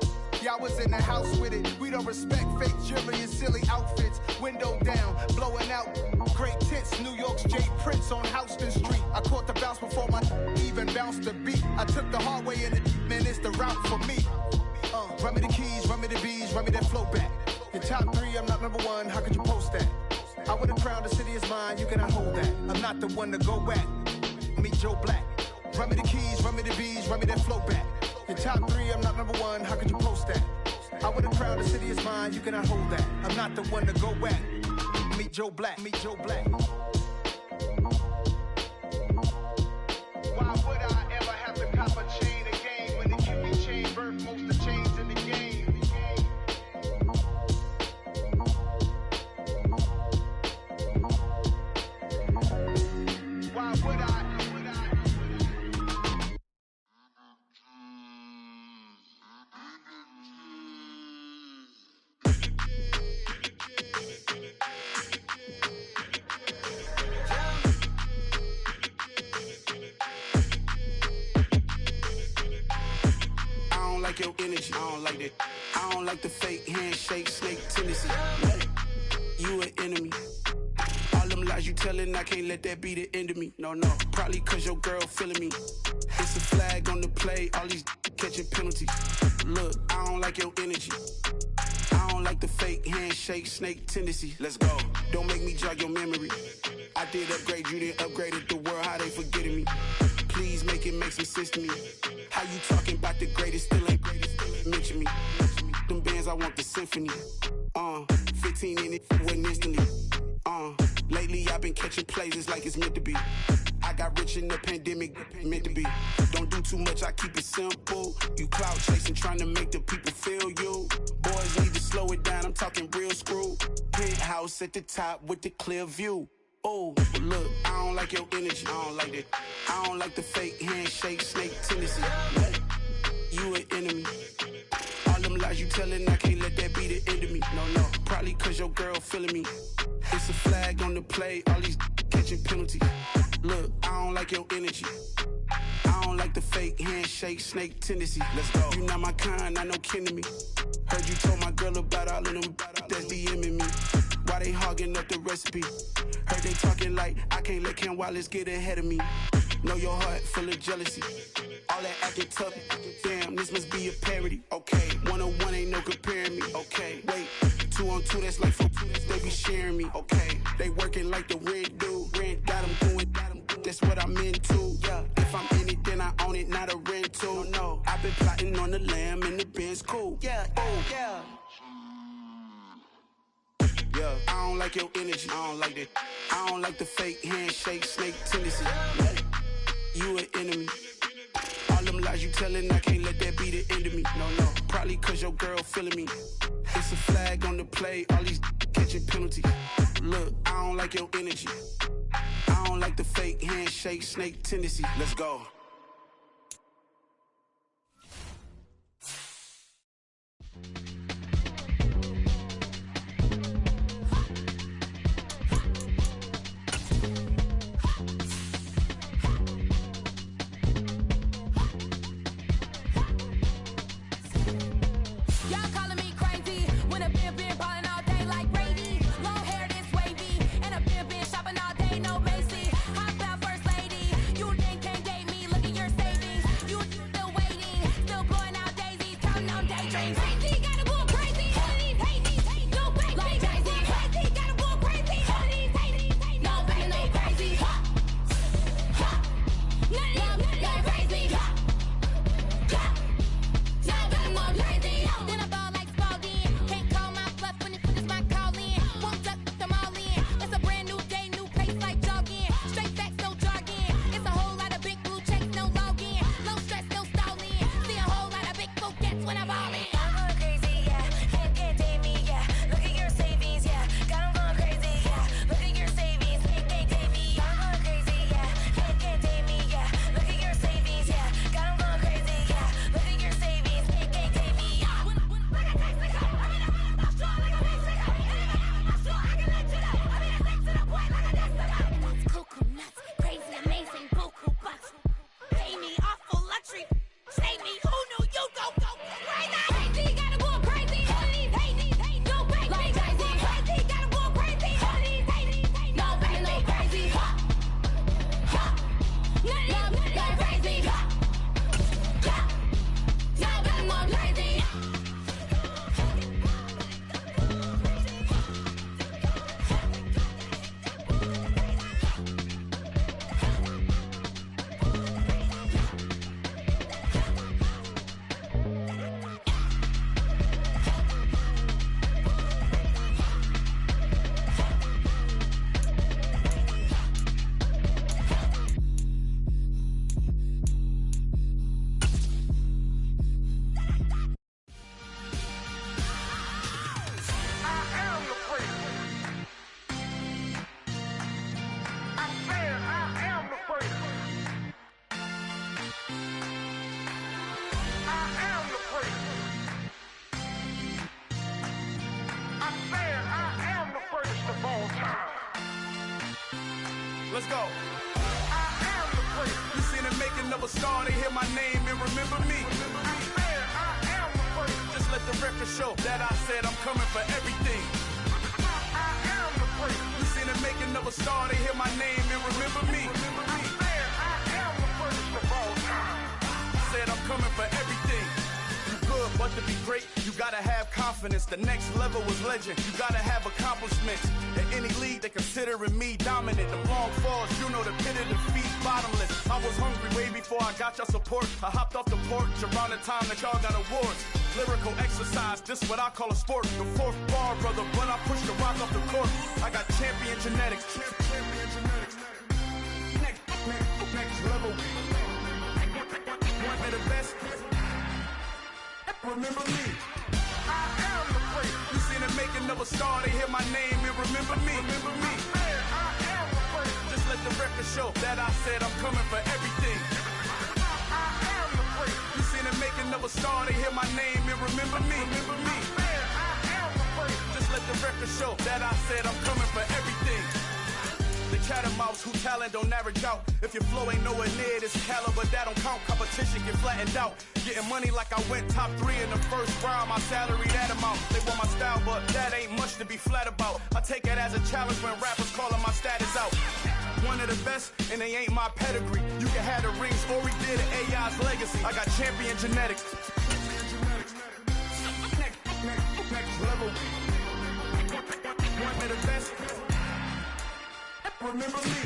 Y'all was in the house with it. We don't respect fake jewelry and silly outfits. Window down, blowing out great tits. New York's J. Prince on Houston Street. I caught the bounce before my even bounced the beat. I took the hard way in it, man, it's the route for me. Run me the keys, run me the bees, run me that flow back. Your top 3, I'm not number 1, how could you post that? I would have crowned the city is mine, you cannot hold that. I'm not the one to go back. Meet Joe Black. Run me the keys, run me the bees, run me that flow back. Your top 3, I'm not number 1, how could you post that? I would have crowned the city is mine, you cannot hold that. I'm not the one to go back. Meet Joe Black, meet Joe Black. Why would I ever have to cop a chain again when the QB chain birth most of chains in the game? Why would I? Like your energy, I don't like that. I don't like the fake handshake, snake tendency. You an enemy. All them lies you telling, I can't let that be the end of me. No, probably cause your girl feeling me. It's a flag on the play, all these catching penalties. Look, I don't like your energy. I don't like the fake handshake, snake tendency. Let's go. Don't make me jog your memory. I did upgrade, you didn't upgrade it. The world, how they forgetting me. Please make it make some sense to me. How you talking about the greatest, still ain't greatest, mention me. Them bands, I want the symphony. 15 in it, wasn't instantly. Lately I've been catching plays, it's like it's meant to be. I got rich in the pandemic, meant to be. Don't do too much, I keep it simple. You clout chasing, trying to make the people feel you. Boys need to slow it down, I'm talking real screw. Penthouse at the top with the clear view. Oh, look, I don't like your energy, I don't like that. I don't like the fake handshake, snake tendency. You an enemy. All them lies you telling, I can't let that be the end of me. No, probably cause your girl feeling me. It's a flag on the play, all these catching penalties. Look, I don't like your energy. I don't like the fake handshake, snake tendency. Let's go. You not my kind, not no kin to me. Heard you told my girl about all of them that's DMing me. Why they hogging up the recipe? Heard they talking like I can't let Ken Wallace get ahead of me. Know your heart full of jealousy. All that acting tough, damn, this must be a parody. Okay, 101 ain't no comparing me. Okay, wait, 2 on 2, that's like 4, they be sharing me. Okay, they working like the rent do. Rent got them doing, that's what I'm into. Yeah, if I'm in it, then I own it, not a rental. No, I've been plotting on the lamb and the Benz cool. Yeah, oh, yeah. Yeah, I don't like your energy, I don't like that. I don't like the fake handshake, snake tendency. You an enemy. All them lies you telling, I can't let that be the end of me. No, probably cause your girl feeling me. It's a flag on the play, all these catching penalties. Look, I don't like your energy. I don't like the fake handshake, snake tendency. Let's go. never star, they hear my name and remember me. Just let the record show that I said I'm coming for everything. You seen the making of a star, they hear my name and remember me. Said I'm coming for everything. You good, but to be great, you gotta have confidence. The next level was legend. You gotta have accomplishments. In any league, they considering me dominant. The long falls, you know the pit of defeat, bottomless. I was hungry way before I got your support. I hopped off the porch around the time that y'all got awards. Lyrical exercise, this what I call a sport. The fourth bar, brother, when I push the rock off the court. I got champion genetics. Next level. One of the best. Remember me. I am the great. You seen the making of a star, they hear my name and remember me. Remember me. I am the great. Just let the record show that I said I'm coming for everything. I am the great. You seen the making of a star, they hear my name and remember me. Remember me. I am the great. Just let the record show that I said I'm coming for everything. The catamounts who talent don't average out. If your flow ain't nowhere near this caliber, that don't count. Competition get flattened out. Getting money like I went top 3 in the first round. My salary that amount. They want my style, but that ain't much to be flat about. I take it as a challenge when rappers calling my status out. One of the best, and they ain't my pedigree. You can have the rings, or we did AI's legacy. I got champion genetics. Next level. One of the best. Remember me.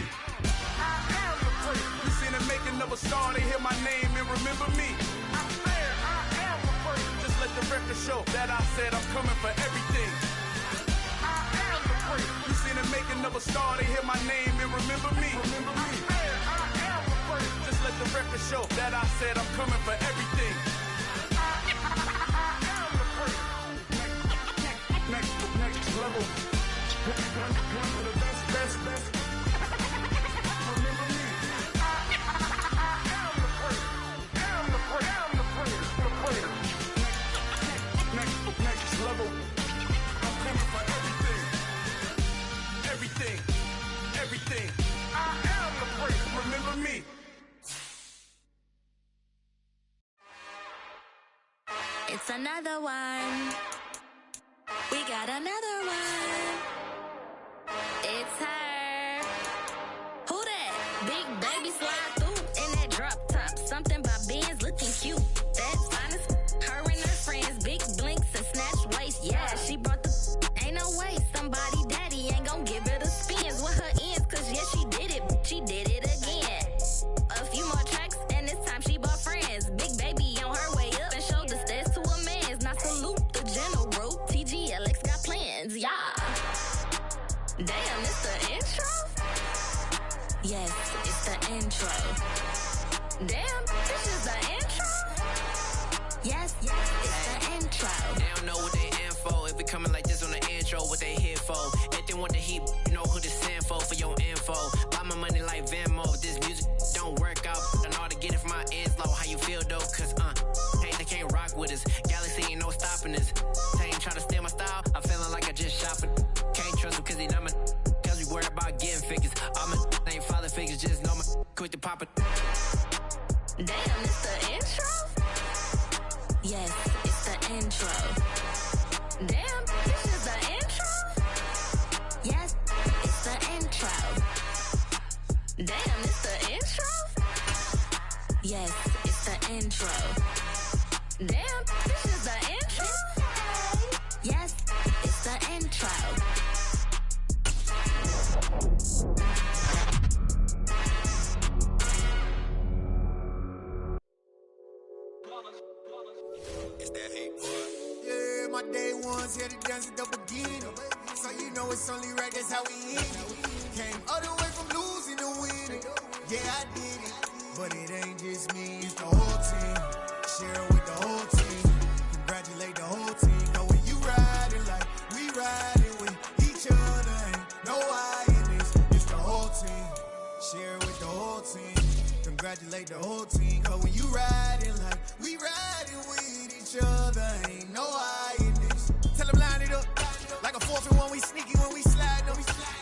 I am the great. You seen the making of a star, they hear my name and remember me. I am the great. Just let the record show that I said I'm coming for everything. I am the great. You seen the making of a star, they hear my name and remember me. Remember me. I am the great. Just let the record show that I said I'm coming for everything. I am the great. Next level. One of the best. Next level. I'm coming for everything. Everything. I am the great. Remember me. It's another one. We got another one. It's her. Who that? Big baby slide through in that drop top. Something by Benz looking cute. That's honest. Her and her friends, big blinks and snatch waist. Yeah, she brought the. Ain't no way somebody daddy ain't gon' give her the spins with her ends. Cause yeah, she did it. She did it again. A few more tracks and this time she bought friends. Big baby on her way up and showed the stairs to a man's. Now salute the general. TGLX got plans, yeah. Damn, it's the intro? Yes, it's the intro. Damn, this is the intro? Yes, it's the intro. They don't know what they in for. If we coming like this on the intro, what they here for? If they want the heat, you know who to send for your info. Buy my money like Venmo. This music don't work out. I know how to get it from my ends low. How you feel though? Cause hey, they can't rock with us. Galaxy ain't no stopping this. They ain't trying to steal my style. I'm feeling like I just shopping. Can't trust him cause he not my. Cause we worried about getting figures. All my ain't father figures. Just know my quick to pop it. Damn, it's the intro? Yes, it's the intro. Damn, this is the intro? Yes, it's the intro. Damn, it's the intro? Yes, it's the intro. Damn, this is the intro? Yes, it's the intro. It's that hate, boy. Yeah, my day ones here to dance at the beginning. So you know it's only right, that's how we end it. Came all the way from losing to winning. Yeah, I did it. But it ain't just me, it's the whole team. Share it with the whole team. Congratulate the whole team. Know when you riding like we riding with each other. Ain't no I in this. It's the whole team. Share it with the whole team. Congratulate the whole team. Cause when you riding like we riding with each other. Ain't no I in this. Tell them line it up. Like a 4th and 1, we sneaky when we slide them.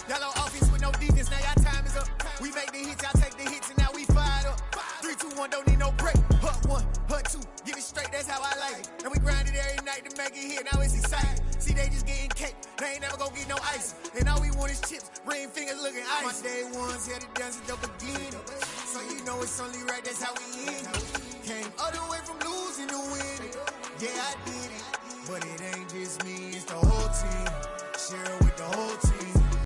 Y'all on offense with no defense, now y'all time is up. We make the hits, y'all take the hits, and now we fired up. 3, 2, 1, one, don't need no break. Hut one, hut two, get it straight, that's how I like it. And we grind it every night to make it here, now it's exciting. See, they just getting cake, they ain't never gonna get no ice. And all we want is chips, ring fingers looking ice. My day ones here to dance at the beginning. So you know it's only right, that's how we end it. Came all the way from losing to winning. Yeah, I did it. But it ain't just me, it's the